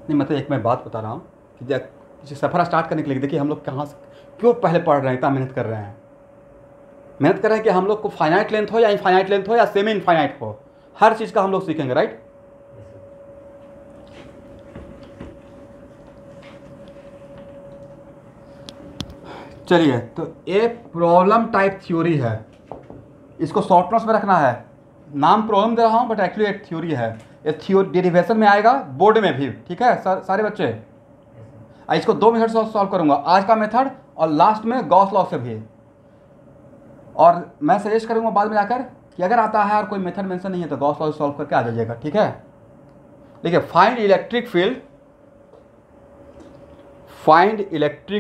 मतलब एक मैं बात बता रहा हूँ कि सफ़र स्टार्ट करने के लिए देखिए हम लोग कहाँ से क्यों पहले पढ़ रहे हैं, इतना मेहनत कर रहे हैं। मेहनत कर रहे हैं कि हम लोग को फाइनाइट लेंथ हो या इनफाइनाइट लेंथ हो या सेमी इनफाइनाइट हो, हर चीज़ का हम लोग सीखेंगे, राइट। चलिए, तो ये प्रॉब्लम टाइप थ्योरी है, इसको शॉर्ट नोट्स में रखना है। नाम प्रॉब्लम दे रहा हूँ बट एक्चुअली एक थ्योरी है। ये थ्योरी डेरिवेशन में आएगा, बोर्ड में भी, ठीक है सारे बच्चे। इसको 2 मेथड से सॉल्व करूँगा, आज का मेथड और लास्ट में गॉस लॉ से भी। और मैं सजेस्ट करूँगा बाद में जाकर कि अगर आता है और कोई मेथड मेंशन नहीं है तो गॉस लॉ से सॉल्व करके आ जाइएगा, ठीक है। देखिए, find electric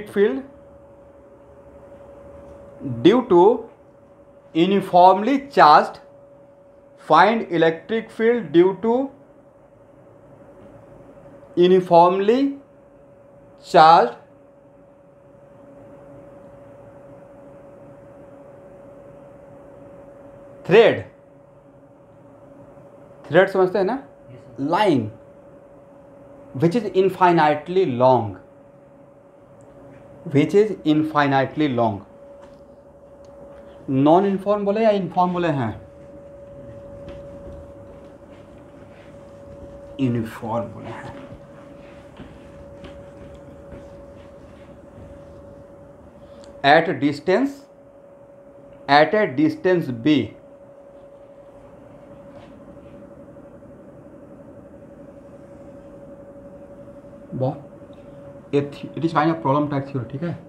field due to uniformly charged, find electric field due to uniformly charged thread समझते हैं ना, line which is infinitely long, non uniform बोले या इन्फॉर्म बोले हैं, यूनिफॉर्म बोले हैं। At a distance B, it is kind of problem type theory, ठीक है।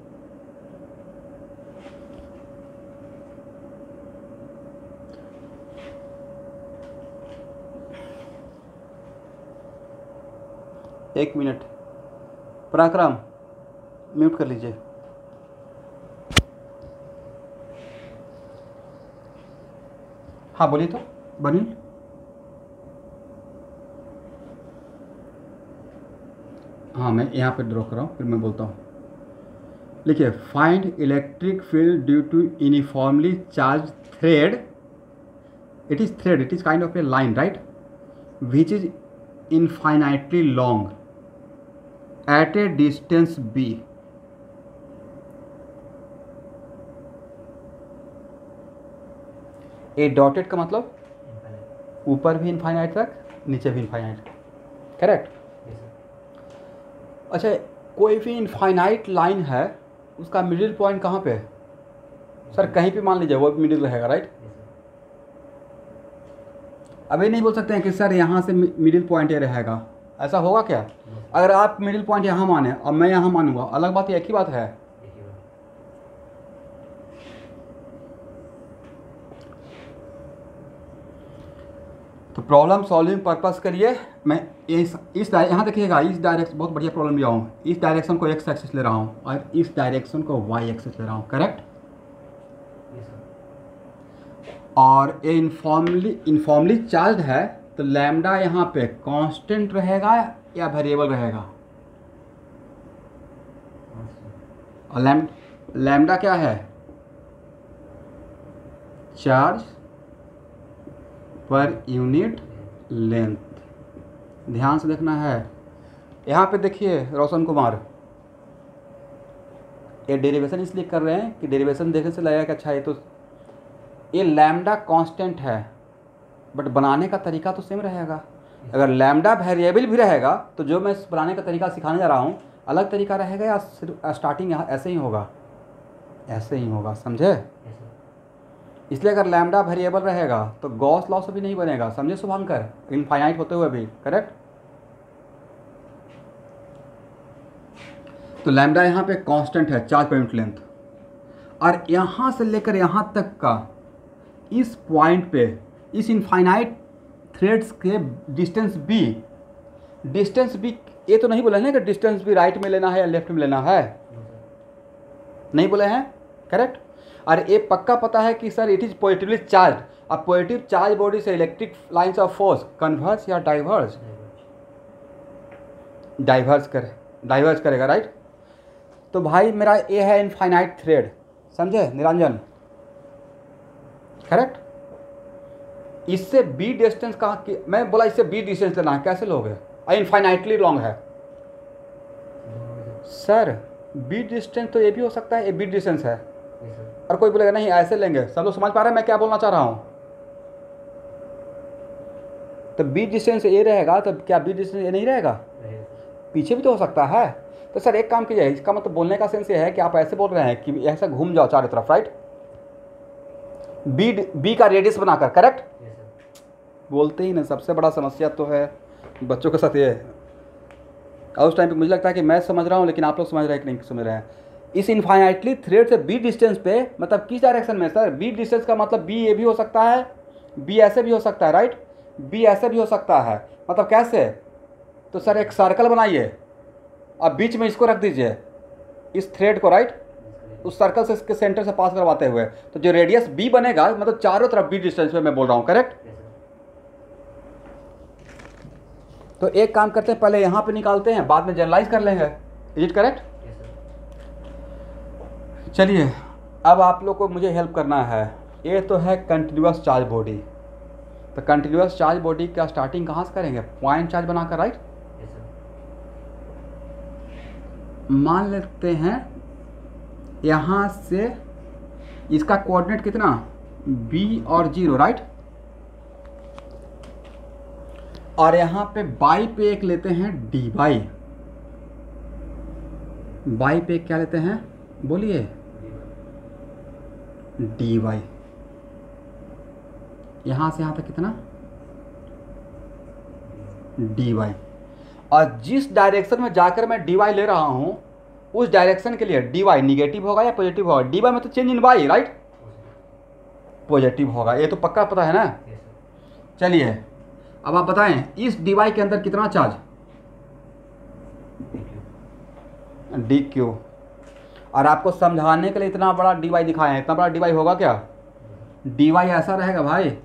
एक मिनट, पराक्रम म्यूट कर लीजिए। हाँ बोलिए, तो बनिए। हाँ, मैं यहाँ पे ड्रॉ कर रहा हूँ, फिर मैं बोलता हूँ। लिखिए, find electric field due to uniformly charge thread, it is kind of a line, right, which is infinitely long at a distance b। A dotted का मतलब ऊपर भी इनफाइनाइट तक, नीचे भी इनफाइनाइट, करेक्ट। अच्छा, कोई भी इनफाइनाइट लाइन है, उसका मिडिल पॉइंट कहाँ पे है सर? कहीं पे मान लीजिए वो मिडिल रहेगा, राइट। अभी नहीं बोल सकते हैं कि सर यहाँ से मिडिल पॉइंट ये रहेगा, ऐसा होगा क्या? अगर आप मिडिल पॉइंट यहाँ माने और मैं यहाँ मानूंगा, अलग बात, एक ही बात है। तो प्रॉब्लम सॉल्विंग पर्पस के लिए मैं इस यहाँ देखिएगा, इस डायरेक्शन, बहुत बढ़िया प्रॉब्लम लिया हूँ। इस डायरेक्शन को एक्स एक्सिस ले रहा हूँ और इस डायरेक्शन को वाई एक्सिस ले रहा हूँ, करेक्ट। और ये इनफॉर्मली चार्ज है, तो लैम्डा यहाँ पे कांस्टेंट रहेगा या वेरिएबल रहेगा? और लैम्डा क्या है? Charge per unit length. ध्यान से देखना है। यहाँ पे देखिए रोशन कुमार, ये डेरिवेशन इसलिए कर रहे हैं कि डेरिवेशन देखने से लगेगा कि अच्छा ये लैम्डा कांस्टेंट है, बट बनाने का तरीका तो सेम रहेगा। अगर लैम्डा वेरिएबल भी रहेगा तो जो मैं बनाने का तरीका सिखाने जा रहा हूँ अलग तरीका रहेगा, या सिर्फ स्टार्टिंग यहाँ ऐसे ही होगा? ऐसे ही होगा, समझे? इसलिए अगर लैम्डा वेरिएबल रहेगा तो गॉस लॉ से भी नहीं बनेगा, समझे शुभांकर? इनफाइनाइट होते हुए भी, करेक्ट। तो लैम्डा यहाँ पे कांस्टेंट है, चार्ज पर यूनिट लेंथ, और यहाँ से लेकर यहाँ तक का इस पॉइंट पे, इस इनफाइनाइट थ्रेड्स के डिस्टेंस बी ये तो नहीं बोले हैं कि डिस्टेंस भी राइट में लेना है या लेफ्ट में लेना है, नहीं बोले हैं, करेक्ट। और ये पक्का पता है कि sir it is positively charge. अब पॉजिटिव चार्ज बॉडी से electric lines of force converse या डाइवर्स, डाइवर्स करेगा, राइट। तो भाई मेरा ये है इनफाइनाइट थ्रेड, समझे निरंजन, करेक्ट। इससे बी डिस्टेंस कहाँ की, मैं बोला इससे बी डिस्टेंस लेना है, कैसे लोगे, इनफाइनाइटली लॉन्ग है सर। बी डिस्टेंस तो ये भी हो सकता है, ये बी डिस्टेंस है, और कोई बोलेगा नहीं ऐसे लेंगे। सब लोग समझ पा रहे हैं मैं क्या बोलना चाह रहा हूँ। तो बी डिस्टेंस ये रहेगा, तो क्या बी डिस्टेंस ये नहीं रहेगा, पीछे भी तो हो सकता है। तो सर एक काम कीजिए, इसका मतलब बोलने का सेंस ये है कि आप ऐसे बोल रहे हैं कि ऐसा घूम जाओ चारों तरफ, राइट, बी का रेडियस बनाकर, करेक्ट। बोलते ही ना, सबसे बड़ा समस्या तो है बच्चों के साथ ये है। और उस टाइम पे मुझे लगता है कि मैं समझ रहा हूँ, लेकिन आप लोग समझ रहे हैं कि नहीं समझ रहे हैं। इस इनफाइनाइटली थ्रेड से बी डिस्टेंस पे, मतलब किस डायरेक्शन में सर, बी डिस्टेंस का मतलब बी ये भी हो सकता है, बी ऐसे भी हो सकता है, राइट, बी ऐसे भी हो सकता है, मतलब कैसे। तो सर एक सर्कल बनाइए, अब बीच में इसको रख दीजिए, इस थ्रेड को, राइट, उस सर्कल से इसके सेंटर से पास करवाते हुए, तो जो रेडियस बी बनेगा, मतलब चारों तरफ बी डिस्टेंस पे मैं बोल रहा हूँ, करेक्ट। तो एक काम करते हैं, पहले यहाँ पे निकालते हैं, बाद में जनरलाइज कर लेंगे, इज इट करेक्ट। चलिए अब आप लोग को मुझे हेल्प करना है। ये तो है कंटिन्यूअस चार्ज बॉडी, तो कंटिन्यूअस चार्ज बॉडी का स्टार्टिंग कहाँ से करेंगे, पॉइंट चार्ज बनाकर, राइट। मान लेते हैं यहाँ से इसका कोऑर्डिनेट कितना, b और 0, राइट। और यहाँ पे बाई पे एक लेते हैं dy, बाई पे क्या लेते हैं बोलिए, dy। यहाँ से यहाँ तक कितना, dy। और जिस डायरेक्शन में जाकर मैं dy ले रहा हूँ, उस डायरेक्शन के लिए dy निगेटिव होगा या पॉजिटिव होगा, dy में तो change in y, right, positive होगा, ये तो पक्का पता है ना। चलिए अब आप बताएं इस dy के अंदर कितना चार्ज, dq। और आपको समझाने के लिए इतना बड़ा dy दिखाए हैं, इतना बड़ा dy होगा क्या, dy ऐसा रहेगा भाई,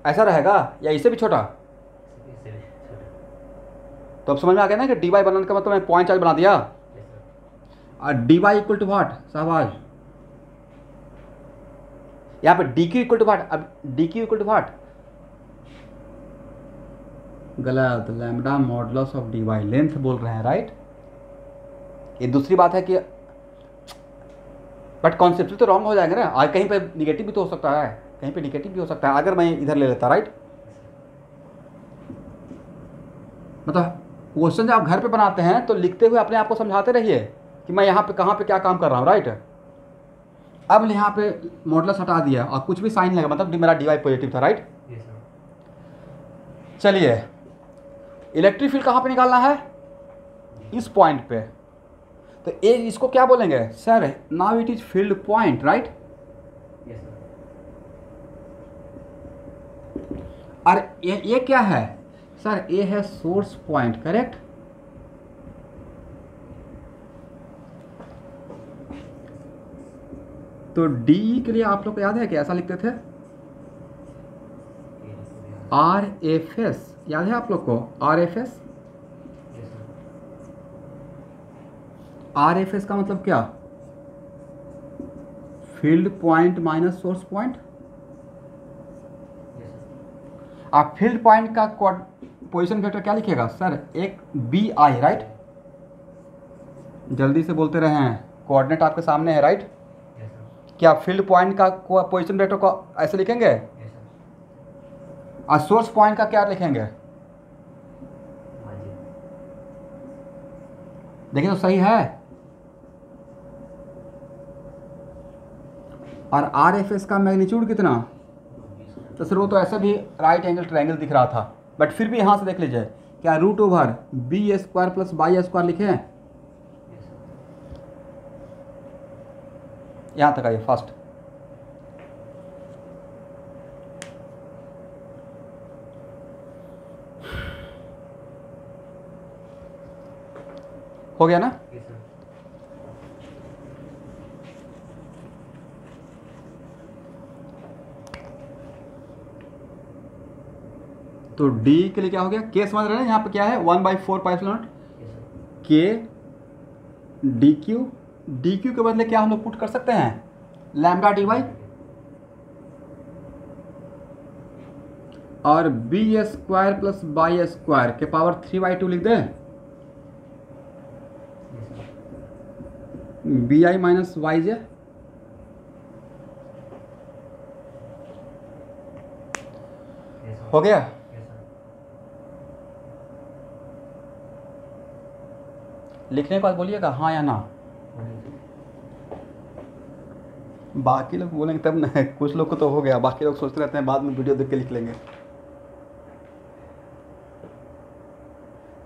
ऐसा रहेगा या इससे भी छोटा। तो अब समझ में आ गया ना कि dy बनाने का मतलब मैं पॉइंट चार्ज बना दिया। और dy इक्वल टू वाट, शाबाश, यहाँ पे dq इक्वल टू वाट। अब dq इक्वल टू वाट, गलत, lambda modulus of dy, length बोल रहे हैं, राइट। ये दूसरी बात है कि बट कॉन्सेप्ट तो रॉन्ग हो जाएगा ना, आज कहीं पे निगेटिव भी तो हो सकता है, कहीं पे निगेटिव भी हो सकता है, अगर मैं इधर ले लेता, राइट। मतलब क्वेश्चन जब आप घर पे बनाते हैं तो लिखते हुए अपने आप को समझाते रहिए कि मैं यहाँ पे कहाँ पे क्या काम कर रहा हूँ, राइट। अब यहाँ पे मॉडुलस हटा दिया और कुछ भी साइन लगा, मतलब मेरा dy पॉजिटिव था, राइट। चलिए इलेक्ट्रिक फील्ड कहाँ पे निकालना है, इस पॉइंट पे। तो ये इसको क्या बोलेंगे sir, now it is field point, right. और ये क्या है सर, ये है सोर्स पॉइंट, करेक्ट। तो डी के लिए आप लोग को याद है कि ऐसा लिखते थे, RFS, याद है आप लोग को, RFS। RFS का मतलब क्या, field point minus source point. आप फील्ड पॉइंट का पोजीशन वेक्टर क्या लिखेगा सर, एक BI, राइट। जल्दी से बोलते रहे हैं, कोऑर्डिनेट आपके सामने है, राइट। क्या फील्ड पॉइंट का पोजीशन वेक्टर को ऐसे लिखेंगे, और सोर्स पॉइंट का क्या लिखेंगे, देखिए तो सही है। और RFS का मैग्नीट्यूड कितना, तो सर वो तो ऐसे भी राइट एंगल ट्रायंगल दिख रहा था, बट फिर भी यहाँ से देख लीजिए, क्या √b² प्लस y² लिखे हैं, यहाँ तक आइए फास्ट। हो गया ना? Yes, sir. तो d के लिए क्या हो गया? k समझ रहे हैं यहाँ पे क्या है? 1/4 pi epsilon not Yes, sir. k D Q के बदले क्या हम लोग पुट कर सकते हैं? लैम्डा डी वाई और B square plus by square के पावर 3/2 लिख दें। Yes, sir. B I minus Y J Yes, sir. हो गया। Yes, sir. लिखने के बाद बोलिएगा हाँ या ना। बोलिए sir. बाकी लोग बोलेंगे तब ना, कुछ लोग को तो हो गया, बाकी लोग सोचते रहते हैं बाद में वीडियो देख के लिख लेंगे।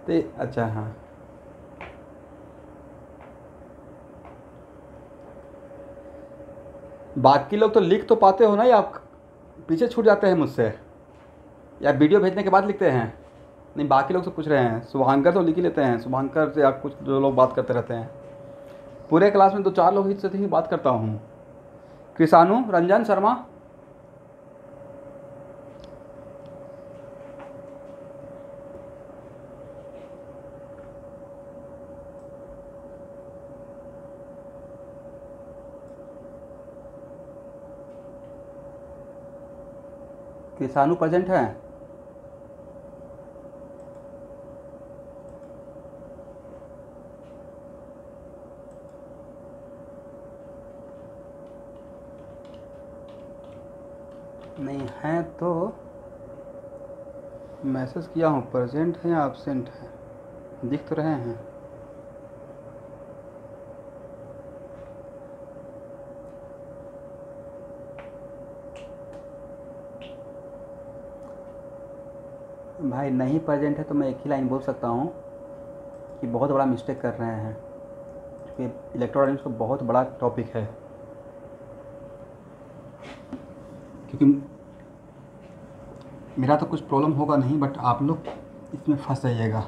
तो अच्छा हाँ, बाकी लोग तो लिख तो पाते हो ना, या आप पीछे छूट जाते हैं मुझसे, या वीडियो भेजने के बाद लिखते हैं? नहीं, बाकी लोग से पूछ रहे हैं। शुभांकर तो लिख ही लेते हैं, शुभांकर से या कुछ जो लोग बात करते रहते हैं। पूरे क्लास में 2-4 लोग से ही बात करता हूँ। कृषाणु रंजन शर्मा, कृषाणु प्रेजेंट है? नहीं है तो मैसेज किया हूँ, प्रेजेंट है या एब्सेंट है, दिख तो रहे हैं। भाई नहीं प्रेजेंट है तो मैं एक ही लाइन बोल सकता हूँ कि बहुत बड़ा मिस्टेक कर रहे हैं, क्योंकि इलेक्ट्रोडायनेमिक्स का बहुत बड़ा टॉपिक है। क्योंकि मेरा तो कुछ प्रॉब्लम होगा नहीं, बट आप लोग इसमें फंस जाइएगा।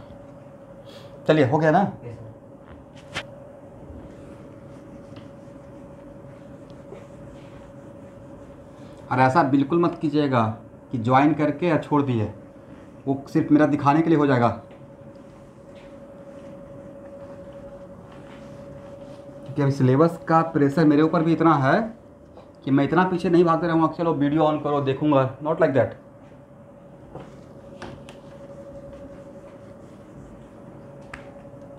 चलिए, हो गया ना? Yes, sir. और ऐसा बिल्कुल मत कीजिएगा कि ज्वाइन करके या छोड़ दिए, वो सिर्फ मेरा दिखाने के लिए हो जाएगा। क्योंकि अभी सिलेबस का प्रेशर मेरे ऊपर भी इतना है कि मैं इतना पीछे नहीं भागते रहूँगा कि चलो वीडियो ऑन करो देखूंगा, नॉट लाइक दैट।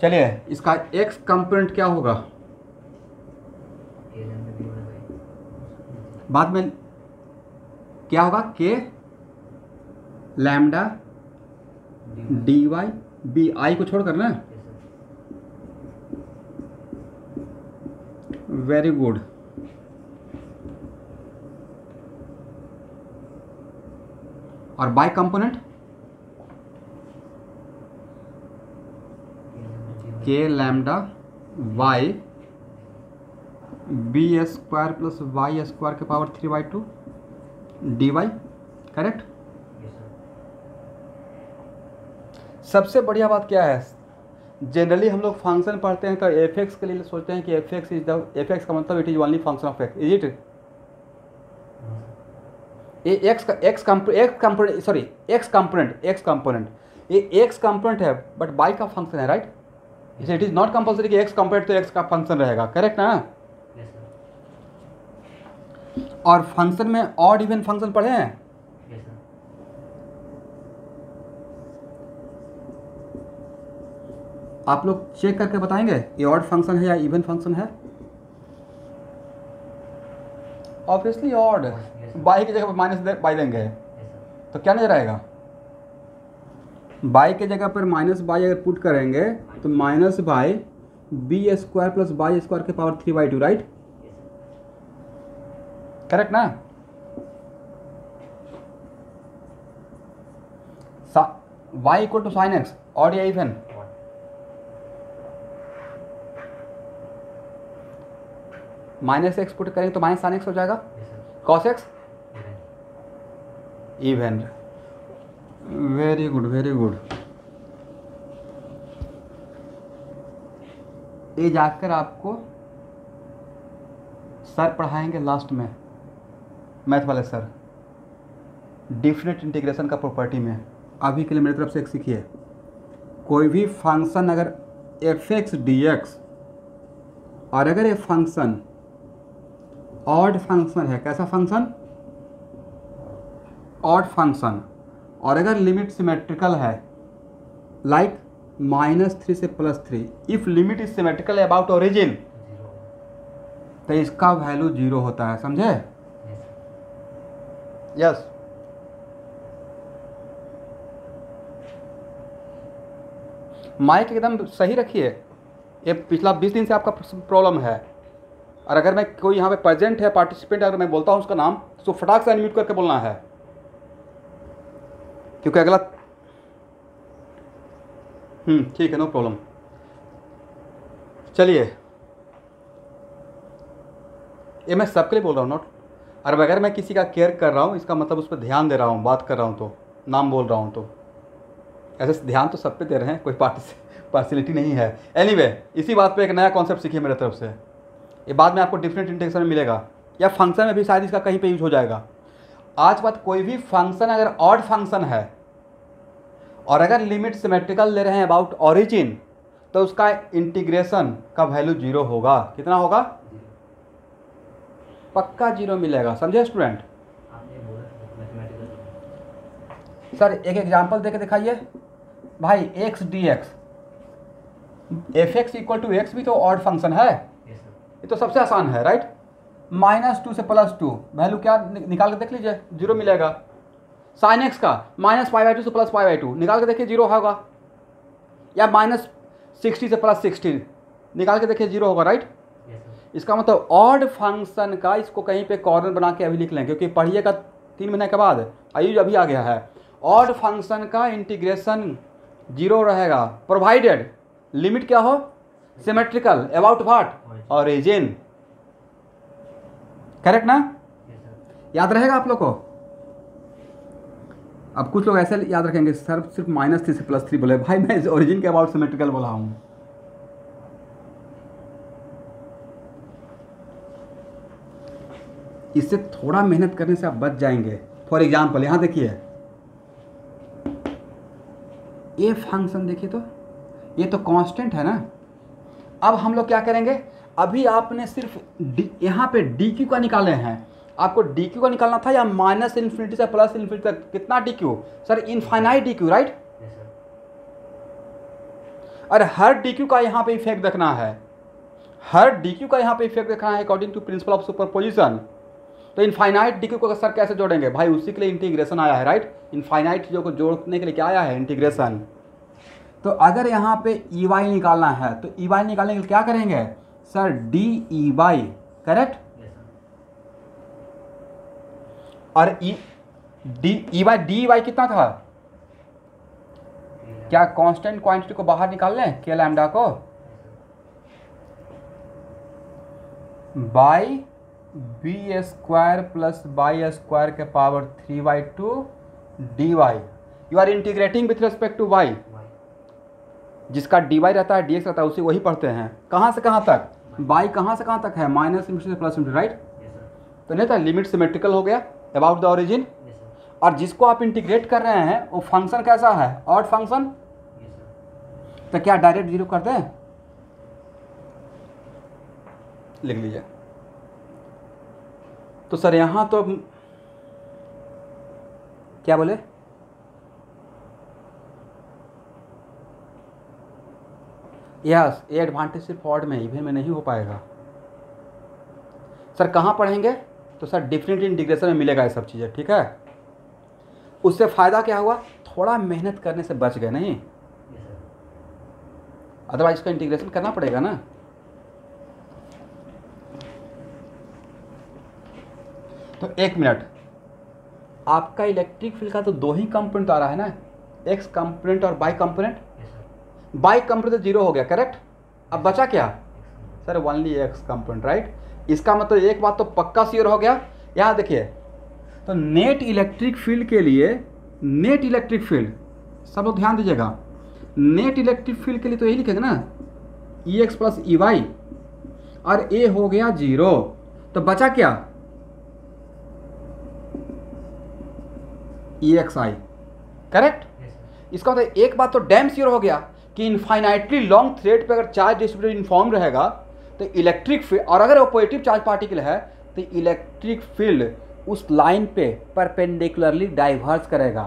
चलिए, इसका एक्स कंपोनेंट क्या होगा? A lambda divided by. बाद में क्या होगा? K lambda D Y B, I को छोड़ कर ना। Yes, sir. Very good. और by component K lambda Y B square plus Y square के power 3/2 D Y, correct? Yes, sir. सबसे बढ़िया बात क्या है, जनरली हम लोग फंक्शन पढ़ते हैं तो एफ एक्स के लिए सोचते हैं कि F x is the, F x का मतलब it is only function of x, is it? No, sir. ये एक्स कंपोनेंट ये एक्स कंपोनेंट है, बट बाई का फंक्शन है, right? It is not compulsory कि एक्स कंपोनेंट तो एक्स का फंक्शन रहेगा, करेक्ट ना? Yes, sir. और फंक्शन में ऑड इवन फंक्शन पढ़े हैं? Yes, sir. आप लोग चेक करके बताएंगे ये ऑड फंक्शन है या इवन फंक्शन है? Obviously odd. बाई की जगह पर माइनस बाई देंगे Yes, sir. तो क्या नजर आएगा? बाई के जगह पर माइनस बाई अगर पुट करेंगे तो minus by B square plus by square के power 3/2, right? Yes, sir. Correct ना? y equal to sine x, odd or even? What? Minus x put करेंगे तो माइनस साइन एक्स हो जाएगा, Yes, sir. Cos x Even. Even. Very good, very good. ये जाकर आपको sir पढ़ाएंगे last में, मैथ वाले सर, डिफरेंट इंटीग्रेशन का प्रॉपर्टी में। अभी के लिए मेरी तरफ से एक सीखिए, कोई भी फंक्शन अगर एफ एक्स डी एक्स, और अगर ये फंक्शन ऑड फंक्शन है, कैसा फंक्शन, ऑड फंक्शन, और अगर लिमिट सिमेट्रिकल है लाइक -3 से +3, if limit is symmetrical about origin, zero. तो इसका वैल्यू 0 होता है, समझे? Yes sir. यस। माइक एकदम सही रखिए, ये पिछला 20 दिन से आपका प्रॉब्लम है। और अगर मैं कोई यहाँ पे प्रेजेंट है पार्टिसिपेंट, अगर मैं बोलता हूँ उसका नाम, तो फटाक से अनम्यूट करके बोलना है, क्योंकि अगला ठीक है, नो प्रॉब्लम। चलिए, ये मैं सबके लिए बोल रहा हूँ, नोट। और अगर मैं किसी का केयर कर रहा हूँ, इसका मतलब उस पर ध्यान दे रहा हूँ, बात कर रहा हूँ, तो नाम बोल रहा हूँ, तो ऐसे ध्यान तो सब पे दे रहे हैं, कोई पार्शियलिटी नहीं है। एनीवे, इसी बात पे एक नया कॉन्सेप्ट सीखिए मेरे तरफ से, ये बाद में आपको डिफरेंट इंटीग्रेशन में मिलेगा, या फंक्शन में भी शायद इसका कहीं पे यूज हो जाएगा। आज बात, कोई भी फंक्शन अगर ऑड फंक्शन है और अगर लिमिट सिमेट्रिकल ले रहे हैं अबाउट ओरिजिन, तो उसका इंटीग्रेशन का वैल्यू 0 होगा। कितना होगा? पक्का 0 मिलेगा, समझे स्टूडेंट? आपने बोला मैथमेटिकल। सर एक एग्जांपल देके दिखाइए भाई, x d x, f x equal to x भी तो ऑड फंक्शन है, यस सर। ये तो सबसे आसान है, राइट? -2 से +2, वैल्यू क्या निकाल के देख लीजिए, 0 मिलेगा। साइन एक्स का -π/2 से +π/2 निकाल के देखिए 0 होगा, या -60 से +60 निकाल के देखिए 0 होगा, राइट? Yes sir. इसका मतलब ऑड फंक्शन का, इसको कहीं पे कॉर्नर बना के अभी लिख लें, क्योंकि पढ़िएगा 3 महीने के बाद, आयु अभी आ गया है। ऑड फंक्शन का इंटीग्रेशन 0 रहेगा, प्रोवाइडेड लिमिट क्या हो, symmetrical about what, origin. Correct ना? Yes sir. याद रहेगा आप लोग को? अब कुछ लोग ऐसे याद रखेंगे, सर सिर्फ -3 से +3 बोले, भाई मैं ओरिजिन के अबाउट सिमेट्रिकल बोला हूँ। इससे थोड़ा मेहनत करने से आप बच जाएंगे। फॉर एग्जाम्पल यहाँ देखिए, ये फंक्शन देखिए, तो ये तो कांस्टेंट है ना। अब हम लोग क्या करेंगे, अभी आपने सिर्फ यहाँ पे डी क्यू का निकाले हैं, आपको डी क्यू का निकालना था, या -∞ से +∞ तक कितना D Q, sir infinite d Q, right? Yes sir. और हर डी क्यू का यहाँ पे इफेक्ट देखना है, हर डी क्यू का यहाँ पे इफेक्ट देखना है according to principle of superposition. तो इनफाइनाइट डी क्यू को सर कैसे जोड़ेंगे भाई, उसी के लिए इंटीग्रेशन आया है, राइट? इनफाइनाइट चीज़ों को जोड़ने के लिए क्या आया है, इंटीग्रेशन। तो अगर यहाँ पे ई वाई निकालना है, तो ई वाई निकालने के लिए क्या करेंगे sir, d e y, correct? Yes sir. और डी वाई कितना था, क्या कांस्टेंट क्वांटिटी को बाहर निकाल लें, के लैम्डा को, by B square plus by square के power 3/2 D Y. You are integrating with respect to y, जिसका डी वाई रहता है, डी एक्स रहता है, उसे वही पढ़ते हैं। कहाँ से कहाँ तक, बाई कहाँ से कहाँ तक है, -∞ से +∞, राइट? Yes sir. तो नहीं था, लिमिट सिमेट्रिकल हो गया about the origin. Yes sir. और जिसको आप इंटीग्रेट कर रहे हैं वो फंक्शन कैसा है, ऑड फंक्शन। Yes sir. तो क्या डायरेक्ट 0 कर दें, लिख लीजिए। तो सर यहाँ तो क्या बोले, यस, ये एडवांटेज सिर्फ ऑड में, इवन में नहीं हो पाएगा। सर कहाँ पढ़ेंगे, तो सर डिफरेंट इंटीग्रेशन में मिलेगा ये सब चीज़ें, ठीक है? उससे फ़ायदा क्या हुआ, थोड़ा मेहनत करने से बच गए, नहीं? Yes sir. अदरवाइज इसका इंटीग्रेशन करना पड़ेगा ना। तो 1 मिनट, आपका इलेक्ट्रिक फील्ड का तो 2 ही कंपोनेंट आ रहा है ना, एक्स कंपोनेंट और y component. Yes sir. Y component तो 0 हो गया, करेक्ट? अब बचा क्या sir, only x component, right? इसका मतलब एक बात तो पक्का श्योर हो गया। यहाँ देखिए, तो नेट इलेक्ट्रिक फील्ड के लिए, नेट इलेक्ट्रिक फील्ड, सब लोग ध्यान दीजिएगा, नेट इलेक्ट्रिक फील्ड के लिए तो यही लिखेंगे ना, ई एक्स प्लस ई वाई और ए हो गया 0, तो बचा क्या, ई एक्स आई, करेक्ट। Yes, sir. इसका मतलब एक बात तो डैम श्योर हो गया कि इनफाइनाइटली लॉन्ग थ्रेड पे अगर चार्ज डिस्ट्रीब्यूटर इन्फॉर्म रहेगा तो इलेक्ट्रिक फील्ड, और अगर वो पॉजिटिव चार्ज पार्टिकल है तो इलेक्ट्रिक फील्ड उस लाइन पे परपेंडिकुलरली डाइवर्स करेगा।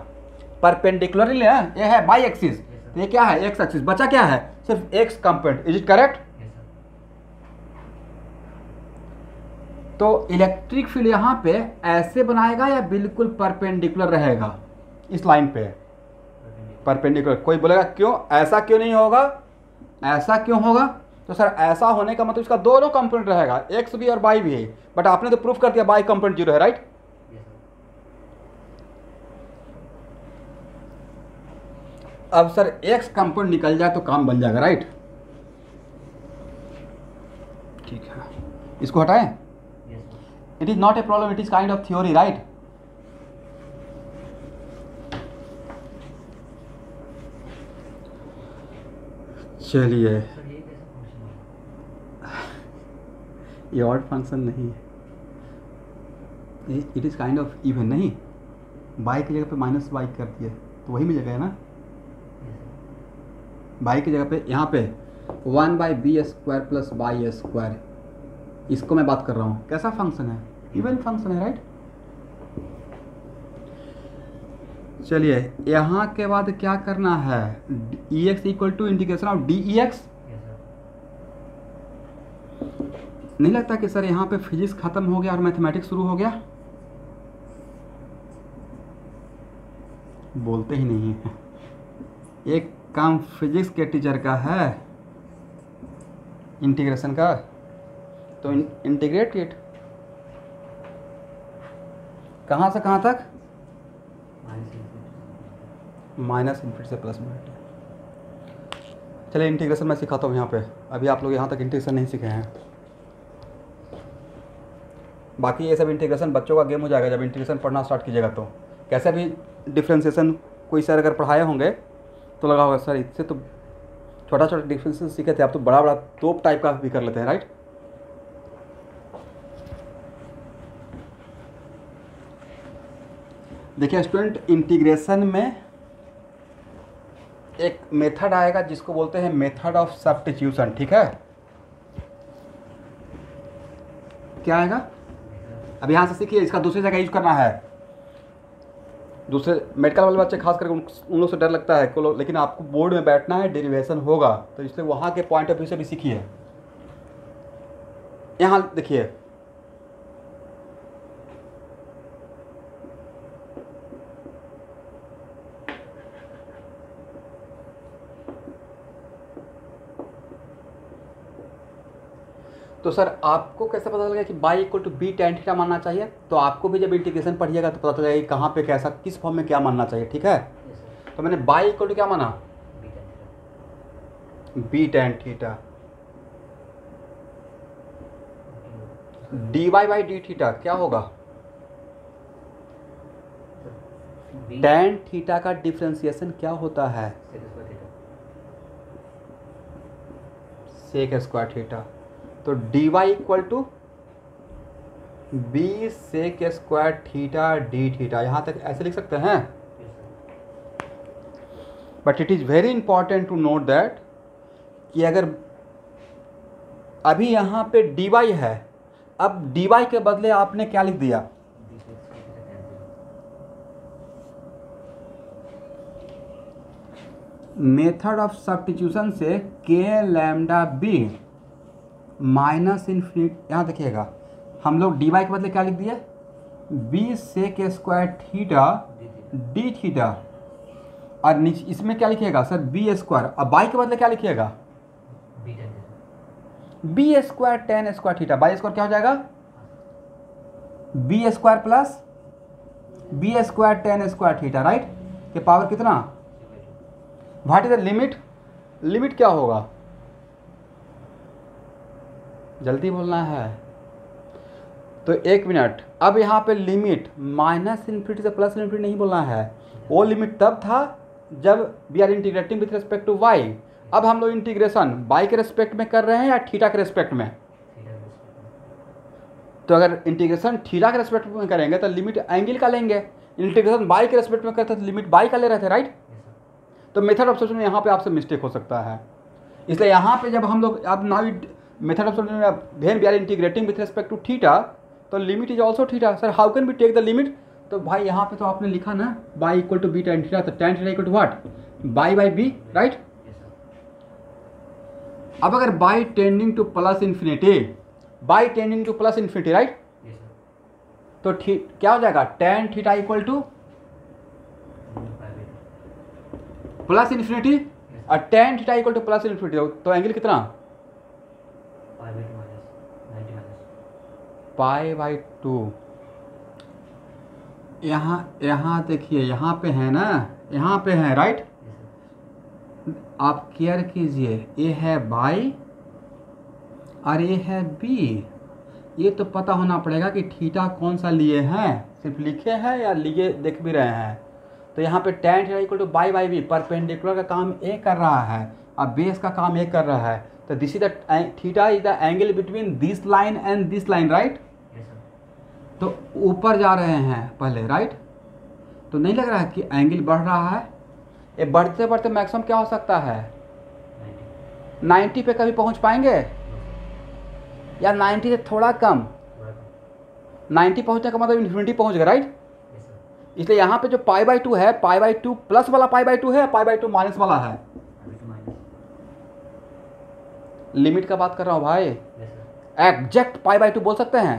परपेंडिकुलरली है, ये है बाई एक्सिस, तो ये क्या है, एक्स एक्सिस। बचा क्या है, सिर्फ x component. Is it correct? Yes, sir. तो इलेक्ट्रिक फील्ड यहाँ पे ऐसे बनाएगा या बिल्कुल परपेंडिकुलर रहेगा इस लाइन पे, परपेंडिकुलर। कोई बोलेगा क्यों, ऐसा क्यों नहीं होगा, ऐसा क्यों होगा, तो सर ऐसा होने का मतलब इसका दोनों कंपोनेंट रहेगा, एक्स भी और बाई भी है, बट आपने तो प्रूफ कर दिया बाई कंपोनेंट 0 है, राइट। Yes, sir. अब सर एक्स कंपोनेंट निकल जाए तो काम बन जाएगा, राइट। ठीक है, इसको हटाएं। Yes, sir. It is not a problem, it is kind of theory, right. चलिए, Sir, ये कैसा फंक्शन होगा? ये ऑड फंक्शन नहीं है, it is kind of even. नहीं, बाई की जगह पे माइनस बाई कर दिए तो वही मिल जाएगा ना। Yes, sir. बाई की जगह पे यहाँ पे 1/b² प्लस y², इसको मैं बात कर रहा हूँ। कैसा फंक्शन है, इवन फंक्शन है, राइट। चलिए, यहाँ के बाद क्या करना है, E x equal to integration of D E x. Yes, sir. नहीं लगता कि सर यहाँ पे फिजिक्स खत्म हो गया और मैथमेटिक्स शुरू हो गया? बोलते ही नहीं है। एक काम फिजिक्स के टीचर का है इंटीग्रेशन का, तो इंटीग्रेट इट कहाँ से कहाँ तक, Minus infinity. माइनस इन्फिनिटी से प्लस में। चलिए इंटीग्रेशन मैं सिखाता हूँ यहाँ पे, अभी आप लोग यहाँ तक इंटीग्रेशन नहीं सीखे हैं। बाकी ये सब इंटीग्रेशन बच्चों का गेम हो जाएगा जब इंटीग्रेशन पढ़ना स्टार्ट कीजिएगा। तो कैसे भी डिफ्रेंसिएशन कोई सर अगर पढ़ाए होंगे तो लगा होगा सर इससे तो छोटा छोटा डिफ्रेंसिएशन सीखे थे, आप तो बड़ा बड़ा तोप टाइप का भी कर लेते हैं, राइट। देखिए स्टूडेंट, इंटीग्रेशन में एक मेथड आएगा जिसको बोलते हैं मेथड ऑफ सब्स्टिट्यूशन, ठीक है। क्या आएगा, अब यहाँ से सीखिए, इसका दूसरी जगह यूज करना है। दूसरे मेडिकल वाले बच्चे खास करके उन लोग से डर लगता है लेकिन आपको बोर्ड में बैठना है, डेरिवेशन होगा, तो इसलिए वहाँ के पॉइंट ऑफ व्यू से भी सीखिए। यहाँ देखिए, तो सर आपको कैसे पता लगा कि y equal to B tan theta मानना चाहिए, तो आपको भी जब इंटीग्रेशन पढ़िएगा तो पता चलेगा कि कहाँ पे कैसा किस फॉर्म में क्या मानना चाहिए, ठीक है। Yes, sir. तो मैंने बाई इक्वल टू क्या माना, B tan B tan theta. Theta, Okay. D Y by D theta क्या होगा, Sir, B tan थीटा का डिफ्रेंसिएशन क्या होता है, sec square theta. Sec square theta. तो D Y equal to B sec square theta D theta, यहाँ तक ऐसे लिख सकते हैं। Yes, sir. But it is very important to note that कि अगर अभी यहाँ पे डी वाई है, अब डी वाई के बदले आपने क्या लिख दिया, B sec square theta tan theta. Method of substitution से के लैम्डा बी माइनस इन्फिनिटी, यहाँ देखिएगा हम लोग डी वाई के बदले क्या लिख दिए, b sec square theta D theta. D theta, और नीचे इसमें क्या लिखिएगा सर, बी स्क्वायर, और बाई के बदले क्या लिखिएगा, B tan theta. B square tan square theta. Y square क्या हो जाएगा, b square plus b square tan square theta, right, के पावर कितना, what is the limit, limit क्या होगा, जल्दी बोलना है। तो एक मिनट, अब यहाँ पे लिमिट माइनस इन्फिनिटी से प्लस इन्फिनिटी नहीं बोलना है, वो लिमिट तब था जब we are integrating with respect to y, अब हम लोग इंटीग्रेशन बाई के रेस्पेक्ट में कर रहे हैं या थीटा के रेस्पेक्ट में? थीटा के रेस्पेक्ट में। तो अगर इंटीग्रेशन थीटा के रेस्पेक्ट में करेंगे तो लिमिट एंगल का लेंगे, इंटीग्रेशन बाई के रेस्पेक्ट में करते तो लिमिट बाई का ले रहे थे, राइट? Yes sir. तो मेथड ऑफ सोल्यूशन में यहाँ पे आपसे मिस्टेक हो सकता है, इसलिए यहाँ पे जब हम लोग अब नाउ मेथड ऑफ सोल्यूशन में when we are integrating with respect to theta तो limit is also theta. Sir how can we take the limit? तो भाई यहाँ पे तो आपने लिखा ना y equal to B tan theta, तो tan theta equal to what? Y by B, right? Yes sir. अब अगर y tending to plus infinity, y tending to plus infinity, right? Yes sir. तो क्या हो जाएगा? tan theta equal to plus infinity और tan theta equal to plus infinity, तो angle कितना? पाई by 2 minus 90 minus pi by 2। यहाँ देखिए, यहाँ पे है ना, यहाँ पे है, राइट? Yes sir. आप केयर कीजिए, ये है बाई और ये है बी। ये तो पता होना पड़ेगा कि थीटा कौन सा लिए हैं, सिर्फ लिखे हैं या लिए देख भी रहे हैं। तो यहाँ पे tan theta equal to y by b, perpendicular का काम ए कर रहा है और बेस का काम ए कर रहा है। तो this is the theta is the angle between this line and this line, right? Yes sir. तो ऊपर जा रहे हैं पहले, राइट? तो नहीं लग रहा है कि एंगल बढ़ रहा है? ये बढ़ते बढ़ते मैक्सिमम क्या हो सकता है? 90 पे कभी पहुंच पाएंगे या 90 से थोड़ा कम? 90 पहुंचने का मतलब इन्फिनिटी पहुंच गए, राइट? Yes sir. इसलिए यहाँ पे जो पाई बाई 2 है, पाई बाई 2 प्लस वाला पाई बाई 2 है, पाई बाई 2 माइनस वाला है। पाई बाई 2 माइनस। लिमिट का बात कर रहा हूँ भाई, yes sir. Exact pi by 2 बोल सकते हैं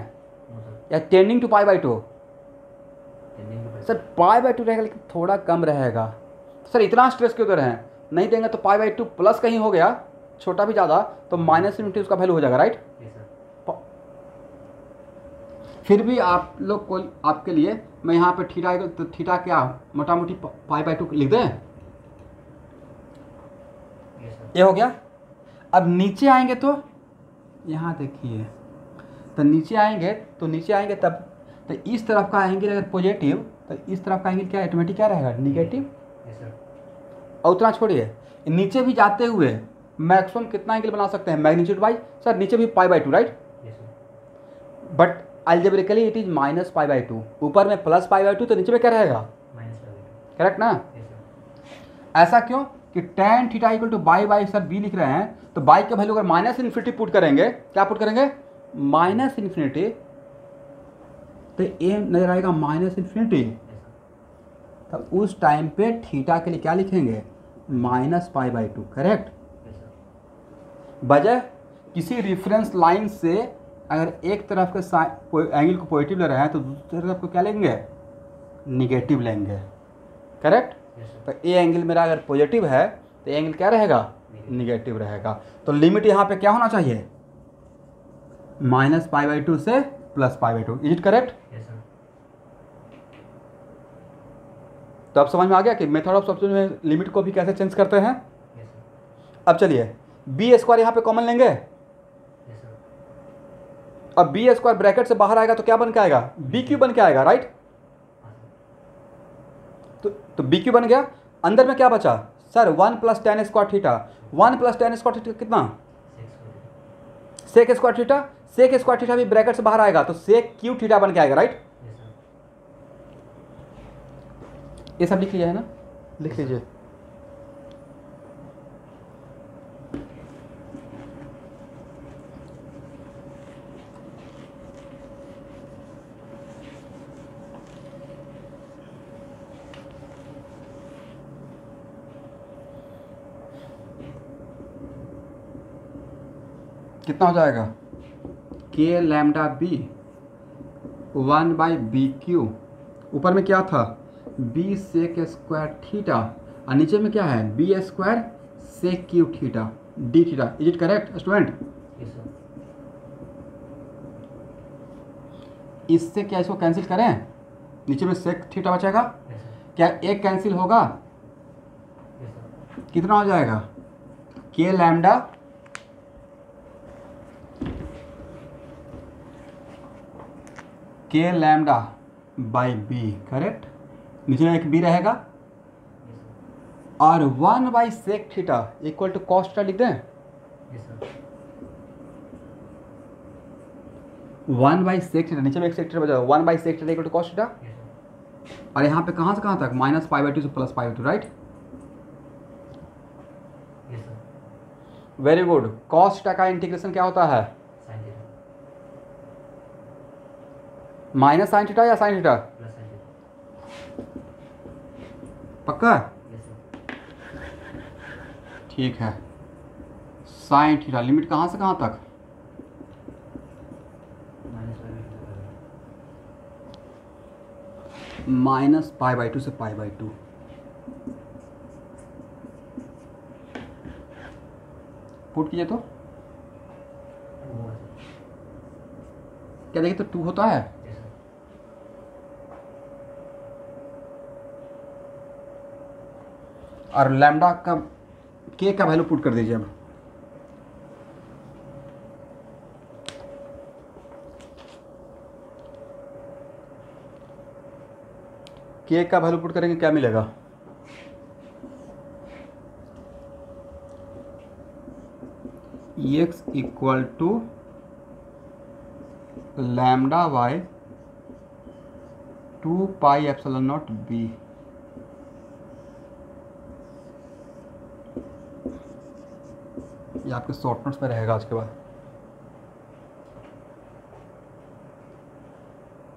नो सर। या tending to pi by 2? Tending to sir pi by 2 रहेगा लेकिन थोड़ा कम रहेगा। सर इतना स्ट्रेस क्यों दे रहे हैं? नहीं देंगे तो पाई बाई 2 प्लस कहीं हो गया, छोटा भी ज़्यादा, तो माइनस इन्फिनिटी उसका वैल्यू हो जाएगा, राइट? Yes sir. फिर भी आप लोग को, आपके लिए मैं यहाँ पे थीटा, तो थीटा क्या मोटा मोटी पाई बाई 2 लिख दें? Yes sir. ये हो गया। अब नीचे आएंगे तो यहाँ देखिए, तो नीचे आएंगे तब तो इस तरफ का एंगल अगर पॉजिटिव तो इस तरफ का एंगल क्या ऑटोमेटिक क्या रहेगा? निगेटिव। Yes sir. और उतना छोड़िए, नीचे भी जाते हुए मैक्सिमम कितना एंगल बना सकते हैं? मैग्नीट्यूड बाई, सर नीचे भी पाई by 2, right? Yes sir. But algebraically it is minus pi by 2, ऊपर में प्लस पाई बाई 2, तो नीचे में क्या रहेगा? Minus pi by 2। करेक्ट ना? Yes sir. ऐसा क्यों कि tan theta equal to y by, sir b लिख रहे हैं तो बाई का वैल्यू अगर माइनस इन्फिनिटी पुट करेंगे, क्या पुट करेंगे? माइनस इन्फिनिटी, तो ये नजर आएगा माइनस इन्फिनिटी। Yes sir. तब उस टाइम पे थीटा के लिए क्या लिखेंगे? Minus pi by 2, correct? Yes sir. बजाय किसी रेफरेंस लाइन से अगर एक तरफ के एंगल को पॉजिटिव ले रहे हैं तो दूसरी तरफ को क्या लेंगे? निगेटिव लेंगे, करेक्ट? Yes sir. तो ये एंगल मेरा अगर पॉजिटिव है तो एंगल क्या रहेगा? निगेटिव रहेगा। तो लिमिट यहाँ पे क्या होना चाहिए? माइनस पाई बाई 2 से plus pi by 2। Is it correct? Yes sir. तो अब समझ में आ गया कि मेथड ऑफ सब्स्टिट्यूशन में लिमिट को भी कैसे चेंज करते हैं। Yes sir. अब चलिए बी स्क्वायर यहाँ पे कॉमन लेंगे। Yes sir. अब बी स्क्वायर ब्रैकेट से बाहर आएगा तो क्या बन के आएगा? बी क्यू बन के आएगा, राइट? हाँ सर। तो बी क्यू बन गया। अंदर में क्या बचा sir? 1 plus tan square theta. 1 plus tan square theta कितना? Sec square theta. Sec square theta भी ब्रैकेट से बाहर आएगा तो सेक क्यू थीटा बन के आएगा, राइट? Yes sir. ये सब लिख लिया है ना? लिख लीजिए। कितना हो जाएगा? K lambda b 1 by b cube, ऊपर में क्या था? बी सेक स्क्वायर थीटा और नीचे में क्या है? B square sec cube theta D theta. Is it correct student? Yes sir. इससे क्या इसको कैंसिल करें? नीचे में सेक थीटा बचेगा। Yes sir. क्या एक कैंसिल होगा? Yes sir. कितना हो जाएगा? के लैम्डा के लैम्डा बाई बी, करेक्ट? नीचे में एक बी रहेगा। Yes sir. और 1/sec theta equal to cos theta लिख दें। Yes sir. 1/sec थीटा, नीचे में एक सेक थीटा बचा, 1/sec theta equal to cos theta. Yes sir. और यहाँ पे कहाँ से कहाँ तक, -π/2 से +π/2, right. Yes sir. Very good. Cos theta का इंटीग्रेशन क्या होता है, sine theta minus sine theta या sine theta, plus sine theta. पक्का। Yes sir. ठीक है, साइन थीटा लिमिट कहाँ से कहाँ तक, -π/2 से π/2। पुट कीजिए तो क्या देखिए, तो 2 होता है। Yes sir. और लैम्डा का के का वैल्यू पुट कर दीजिए अब। के का वैल्यू पुट करेंगे क्या मिलेगा, x equal to lambda by 2πε0 B. ये आपके शॉर्ट नोट्स में रहेगा उसके बाद।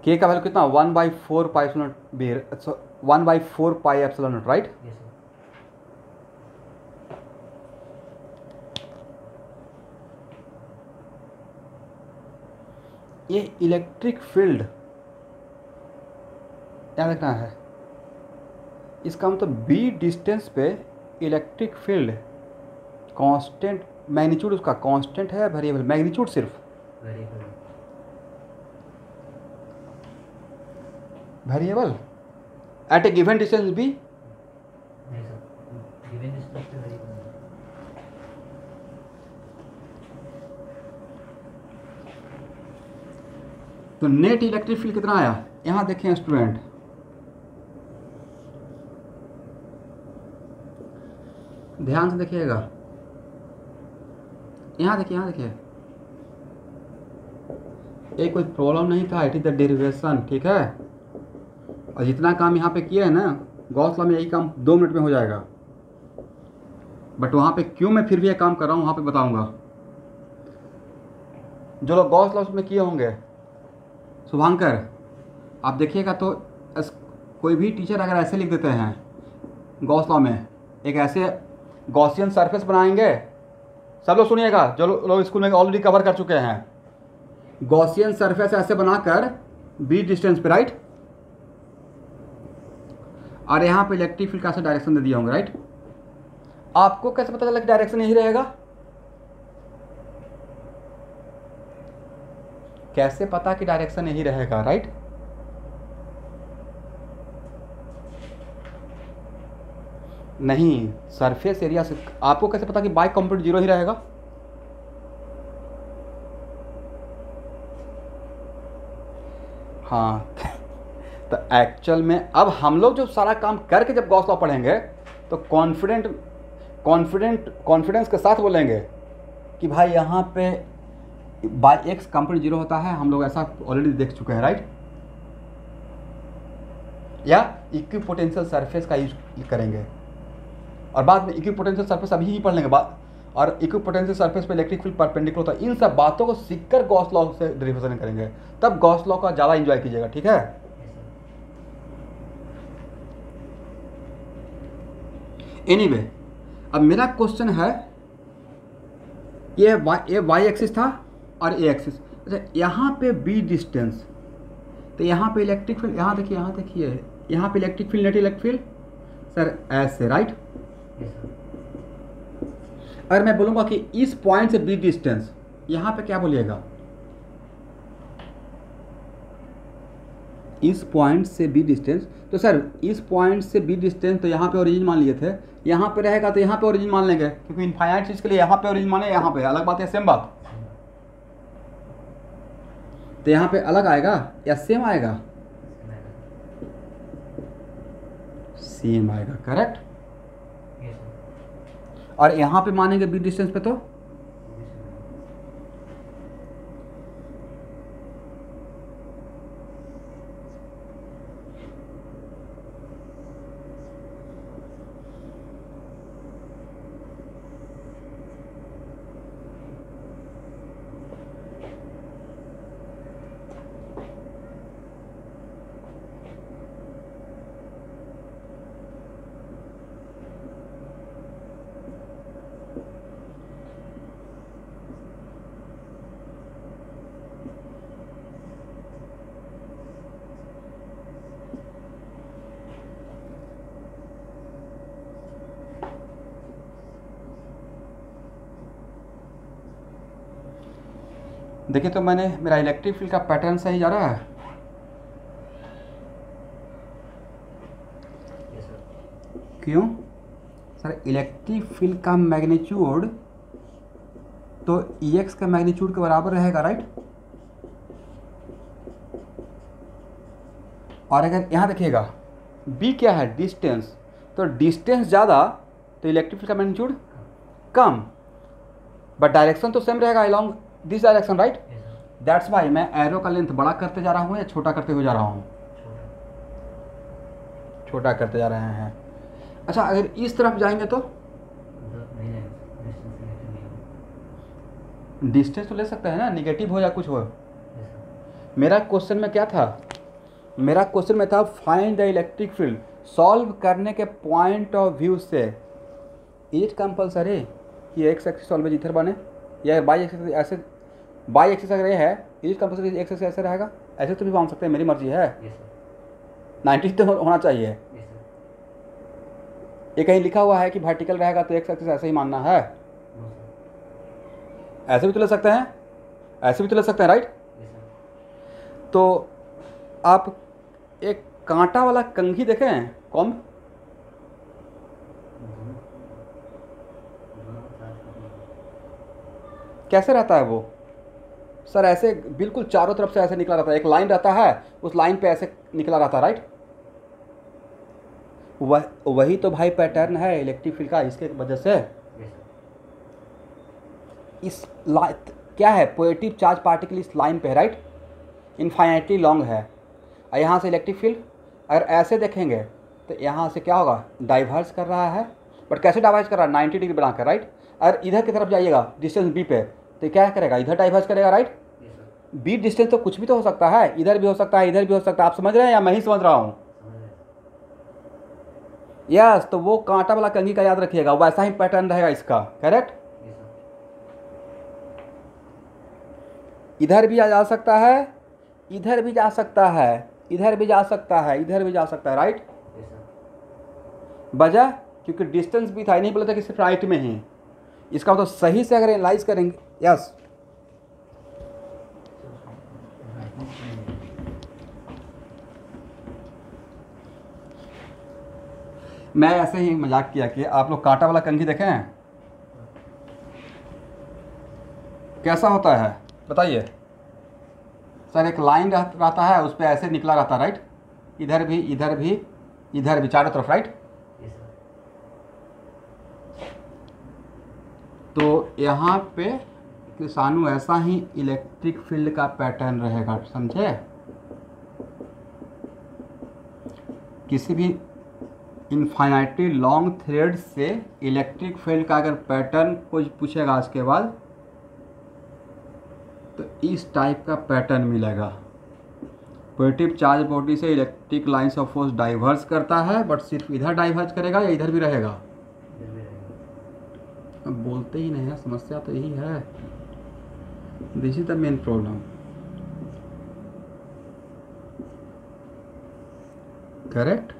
के का वैल्यू कितना, 1/4πε0 बी, 1/4πε0, राइट। Yes sir. ये इलेक्ट्रिक फील्ड क्या देखना है, इसका मतलब बी डिस्टेंस पे इलेक्ट्रिक फील्ड कांस्टेंट, मैग्नीट्यूड उसका कांस्टेंट है, वेरिएबल मैग्नीट्यूड सिर्फ variable. Variable at a given distance b. नहीं सर, गिवन डिस्टेंस पे वेरिएबल नहीं। तो नेट इलेक्ट्रिक फील्ड कितना आया, यहाँ देखें स्टूडेंट, ध्यान से देखिएगा, यहाँ देखिए, यहाँ देखिए, ये कोई प्रॉब्लम नहीं था, इट इज द डेरिवेशन, ठीक है। और जितना काम यहाँ पे किया है ना, गॉस लॉ में यही काम 2 मिनट में हो जाएगा, बट वहाँ पे क्यों मैं फिर भी ये काम कर रहा हूँ वहाँ पे बताऊँगा। जो लोग गॉस लॉ में किए होंगे, शुभांकर आप देखिएगा तो कोई भी टीचर अगर ऐसे लिख देते हैं गॉस लॉ में, एक ऐसे गॉसियन सरफेस बनाएंगे, सब लोग सुनिएगा जो लोग स्कूल में ऑलरेडी कवर कर चुके हैं, गॉसियन सरफेस ऐसे बनाकर बी डिस्टेंस पे, राइट। और यहाँ पे इलेक्ट्रिक फील्ड का ऐसे डायरेक्शन दे दिया होंगे, राइट। आपको कैसे पता चला कि डायरेक्शन यही रहेगा, कैसे पता कि डायरेक्शन यही रहेगा, राइट। नहीं, सरफेस एरिया से आपको कैसे पता कि बाई कंप्लीट 0 ही रहेगा, हाँ। तो एक्चुअल में अब हम लोग जो सारा काम करके जब गॉस लॉ पढ़ेंगे तो कॉन्फिडेंस के साथ बोलेंगे कि भाई यहाँ पे बाई एक्स कंप्लीट 0 होता है, हम लोग ऐसा ऑलरेडी देख चुके हैं, राइट। या इक्विपोटेंशियल सरफेस का यूज करेंगे और बाद में इक्विपोटेंशियल सरफेस अभी ही पढ़ लेंगे बाद, और इक्विपोटेंशियल सरफेस पे इलेक्ट्रिक फील्ड परपेंडिकुलर होता है। इन सब बातों को सीखकर गॉस लॉ से डेरिवेशन करेंगे, तब गॉस लॉ का ज़्यादा एंजॉय कीजिएगा, ठीक है। एनीवे, अब मेरा क्वेश्चन है, ये वाई एक्सिस था और ए एक्सिस, अच्छा यहाँ पे बी डिस्टेंस, तो यहाँ पे इलेक्ट्रिक फील्ड, यहाँ देखिए, यहाँ देखिए, यहाँ पे electric field, net electric field sir ऐसे, राइट। अगर मैं बोलूँगा कि इस पॉइंट से बी डिस्टेंस, यहाँ पे क्या बोलिएगा, इस पॉइंट से बी डिस्टेंस, तो सर इस पॉइंट से बी डिस्टेंस तो यहाँ पे ओरिजिन मान लिए थे, यहाँ पे रहेगा तो यहाँ पे ओरिजिन मान लेंगे, क्योंकि इनफाइनाइट चीज़ के लिए यहाँ पे ओरिजिन माने, यहाँ पे अलग बात है, सेम बात। तो यहाँ पे अलग आएगा या सेम आएगा, सेम आएगा, करेक्ट। और यहाँ पे मानेंगे बी डिस्टेंस पे तो देखिए, तो मैंने मेरा इलेक्ट्रिक फील्ड का पैटर्न सही जा रहा है। Yes sir. क्यों सर? इलेक्ट्रिक फील्ड का मैग्नीट्यूड तो EX का मैग्नीट्यूड के बराबर रहेगा, राइट? और अगर यहाँ देखिएगा B क्या है, डिस्टेंस, तो डिस्टेंस ज़्यादा तो इलेक्ट्रिक फील्ड का मैग्नीट्यूड कम, बट डायरेक्शन तो सेम रहेगा along this direction, right? Yes sir. That's why मैं एरो का लेंथ बड़ा करते जा रहा हूँ या छोटा करते हुए जा रहा हूँ? छोटा करते जा रहे हैं। अच्छा, अगर इस तरफ जाएंगे तो नहीं नहीं, डिस्टेंस नेगेटिव नहीं होगा। डिस्टेंस तो ले सकते हैं ना, निगेटिव हो या कुछ हो। Yes sir. मेरा क्वेश्चन में क्या था? मेरा क्वेश्चन में था find the electric field. Solve करने के पॉइंट ऑफ व्यू से इज इट कंपल्सरी कि एक्स एक्सिस ऑलवेज इधर बने, या बाई एक्सिस ऐसे, बाई एक्सिस अगर ये है is it compulsory x axis ऐसे रहेगा? ऐसे तो भी मान सकते हैं, मेरी मर्जी है। Yes sir. 90 तो होना चाहिए। Yes sir. ये कहीं लिखा हुआ है कि वर्टिकल रहेगा तो एक्स एक्सिस ऐसे ही मानना है? No sir. ऐसे भी तो ले सकते हैं, ऐसे भी तो ले सकते हैं, राइट? Yes sir. तो आप एक कांटा वाला कंघी देखे हैं, कॉम्ब? दोनों दोनों का चार्ज करना है। कैसे रहता है वो? सर ऐसे बिल्कुल चारों तरफ से ऐसे निकला रहता है, एक लाइन रहता है, उस लाइन पे ऐसे निकला रहता है, राइट? वही तो भाई पैटर्न है इलेक्ट्रिक फील्ड का, इसके वजह से यस सर। इस क्या है, पॉजिटिव चार्ज पार्टिकल इस लाइन पे है, राइट? इनफाइनाइटली लॉन्ग है। और यहाँ से इलेक्ट्रिक फील्ड अगर ऐसे देखेंगे तो यहाँ से क्या होगा, डाइवर्स कर रहा है, बट कैसे डाइवर्स कर रहा है, 90 डिग्री बनाकर, राइट? अगर इधर की तरफ जाइएगा डिस्टेंस B पे तो क्या करेगा, इधर डाइवर्स करेगा, right? Yes sir. B distance तो कुछ भी तो हो सकता है, इधर भी हो सकता है, इधर भी हो सकता है। आप समझ रहे हैं या मैं ही समझ रहा हूँ? समझ रहे हैं। यस, तो वो कांटा वाला कंघी का याद रखिएगा, वैसा ही पैटर्न रहेगा इसका, करेक्ट? Yes sir. इधर भी जा सकता है, इधर भी जा सकता है, इधर भी जा सकता है, इधर भी जा सकता है, राइट? Yes sir. वजह क्योंकि डिस्टेंस भी था, नहीं बोला था कि सिर्फ राइट में ही। इसका मतलब सही से अगर एनालाइज करेंगे, यस, मैं ऐसे ही मजाक किया कि आप लोग कांटा वाला कंघी देखे हैं, कैसा होता है बताइए? सर एक लाइन रहता है, उस पर ऐसे निकला रहता है, राइट? इधर भी, इधर भी, इधर भी, चारों तरफ, राइट? Yes sir. तो यहाँ पे किसानू ऐसा ही इलेक्ट्रिक फील्ड का पैटर्न रहेगा, समझे? किसी भी इनफाइनाइटली लॉन्ग थ्रेड से इलेक्ट्रिक फील्ड का अगर पैटर्न कोई पूछेगा इसके बाद तो इस टाइप का पैटर्न मिलेगा। पॉजिटिव चार्ज बॉडी से electric lines of force diverse करता है, बट सिर्फ इधर डाइवर्स करेगा या इधर भी रहेगा? इधर भी रहेगा। अब बोलते ही नहीं है, समस्या तो यही है। This is the main problem, correct?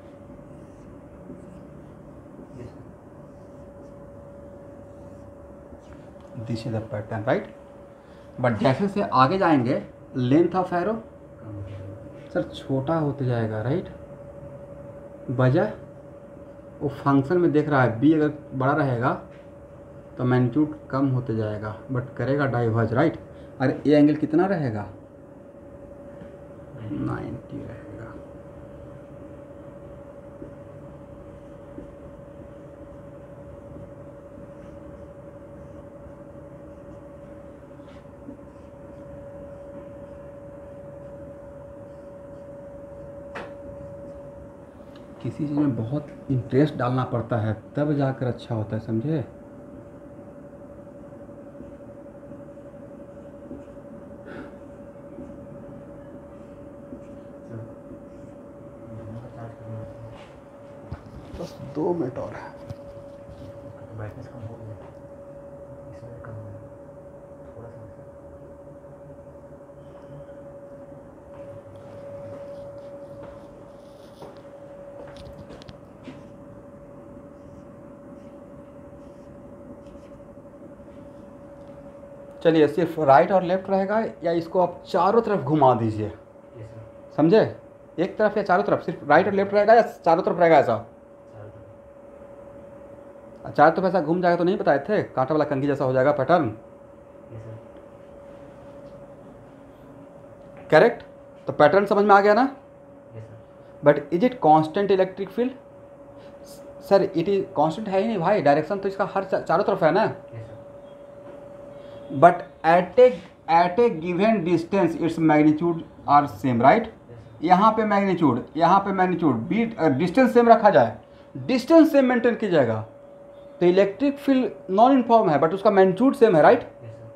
Yes sir. This is the pattern, right? But जैसे से आगे जाएंगे लेंथ ऑफ एरो कम हो जाएगा। सर छोटा होते जाएगा, राइट? वजह वो फंक्शन में देख रहा है, B अगर बड़ा रहेगा तो मैग्नीट्यूड कम होते जाएगा, बट करेगा डाइवर्ज, राइट? और ये एंगल कितना रहेगा, 90 रहेगा। किसी चीज़ में बहुत इंटरेस्ट डालना पड़ता है तब जाकर अच्छा होता है, समझे। बस 2 मिनट और है। ब्राइटनेस कम हो गया, इसमें कम हो गया थोड़ा सा। चलिए, सिर्फ राइट और लेफ्ट रहेगा या इसको आप चारों तरफ घुमा दीजिए, यस सर। समझे। एक तरफ या चारों तरफ, सिर्फ राइट और लेफ्ट रहेगा या चारों तरफ रहेगा ऐसा। चारों तरफ ऐसा घूम जाएगा तो नहीं बताए थे, कांटा वाला कंघी जैसा हो जाएगा पैटर्न, यस सर। करेक्ट। तो पैटर्न समझ में आ गया ना। Yes sir. But is it constant electric field. Sir it is constant है ही नहीं भाई, डायरेक्शन तो इसका हर चारों तरफ है ना। Yes sir. But at a given distance its magnitude are same, right. Yes sir. यहाँ पे मैग्नीट्यूड बी डिस्टेंस सेम रखा जाए, डिस्टेंस सेम मेंटेन की जाएगा तो इलेक्ट्रिक फील्ड नॉन यूनिफॉर्म है बट उसका मैग्नीट्यूड सेम है, राइट। Yes sir.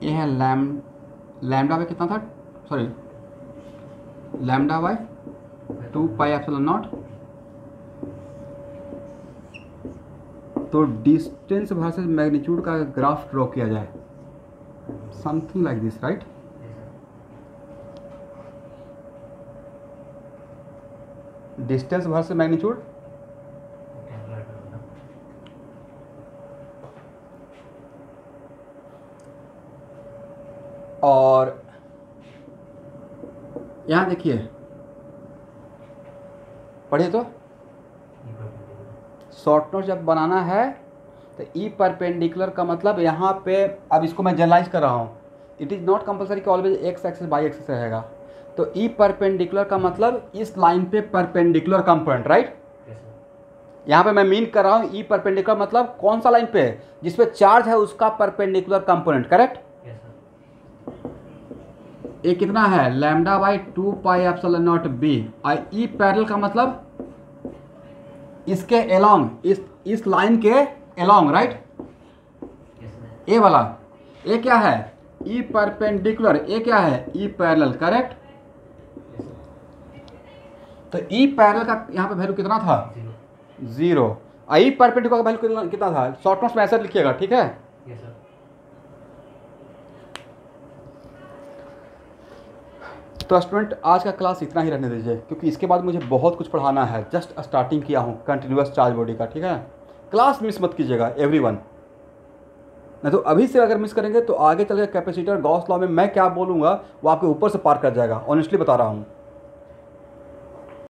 ये है लैम्डा बाई कितना था, sorry lambda by 2 pi epsilon not. तो डिस्टेंस वर्सेस मैग्नीट्यूड का ग्राफ ड्रॉ किया जाए, something like this, right. Yes sir. Distance versus magnitude, और यहाँ देखिए, पढ़िए तो शॉर्ट नोट जब बनाना है तो ई परपेंडिकुलर का मतलब यहाँ पे, अब इसको मैं जनरलाइज कर रहा हूँ, इट इज़ नॉट कंपलसरी कि always x axis by axis रहेगा। तो ई परपेंडिकुलर का मतलब इस लाइन पे perpendicular component, right. Yes sir. यहाँ पे मैं मीन कर रहा हूँ ई परपेंडिकुलर मतलब कौन सा लाइन पे, जिसपे चार्ज है उसका perpendicular component, correct. Yes sir. ये कितना है, lambda by 2 pi epsilon not be. और ई पैरेलल का मतलब इसके एलोंग, इस लाइन के along, right. Yes sir. A वाला, ये क्या है, ई परपेंडिकुलर, ये क्या है, E parallel, correct. Yes sir. तो ई पैरेलल का यहाँ पे वैल्यू कितना था, 0। और ई परपेंडिकुलर का वैल्यू कितना था, शॉर्ट नोट्स में ऐसा लिखिएगा, ठीक है। Yes sir. तो स्टूडेंट आज का क्लास इतना ही रहने दीजिए, क्योंकि इसके बाद मुझे बहुत कुछ पढ़ाना है। जस्ट स्टार्टिंग किया हूँ कंटिन्यूअस चार्ज बॉडी का, ठीक है। क्लास मिस मत कीजिएगा एवरीवन, नहीं तो अभी से अगर मिस करेंगे तो आगे चल के कैपेसिटर गॉस लॉ में मैं क्या बोलूँगा वो आपके ऊपर से पार कर जाएगा, ऑनेस्टली बता रहा हूँ।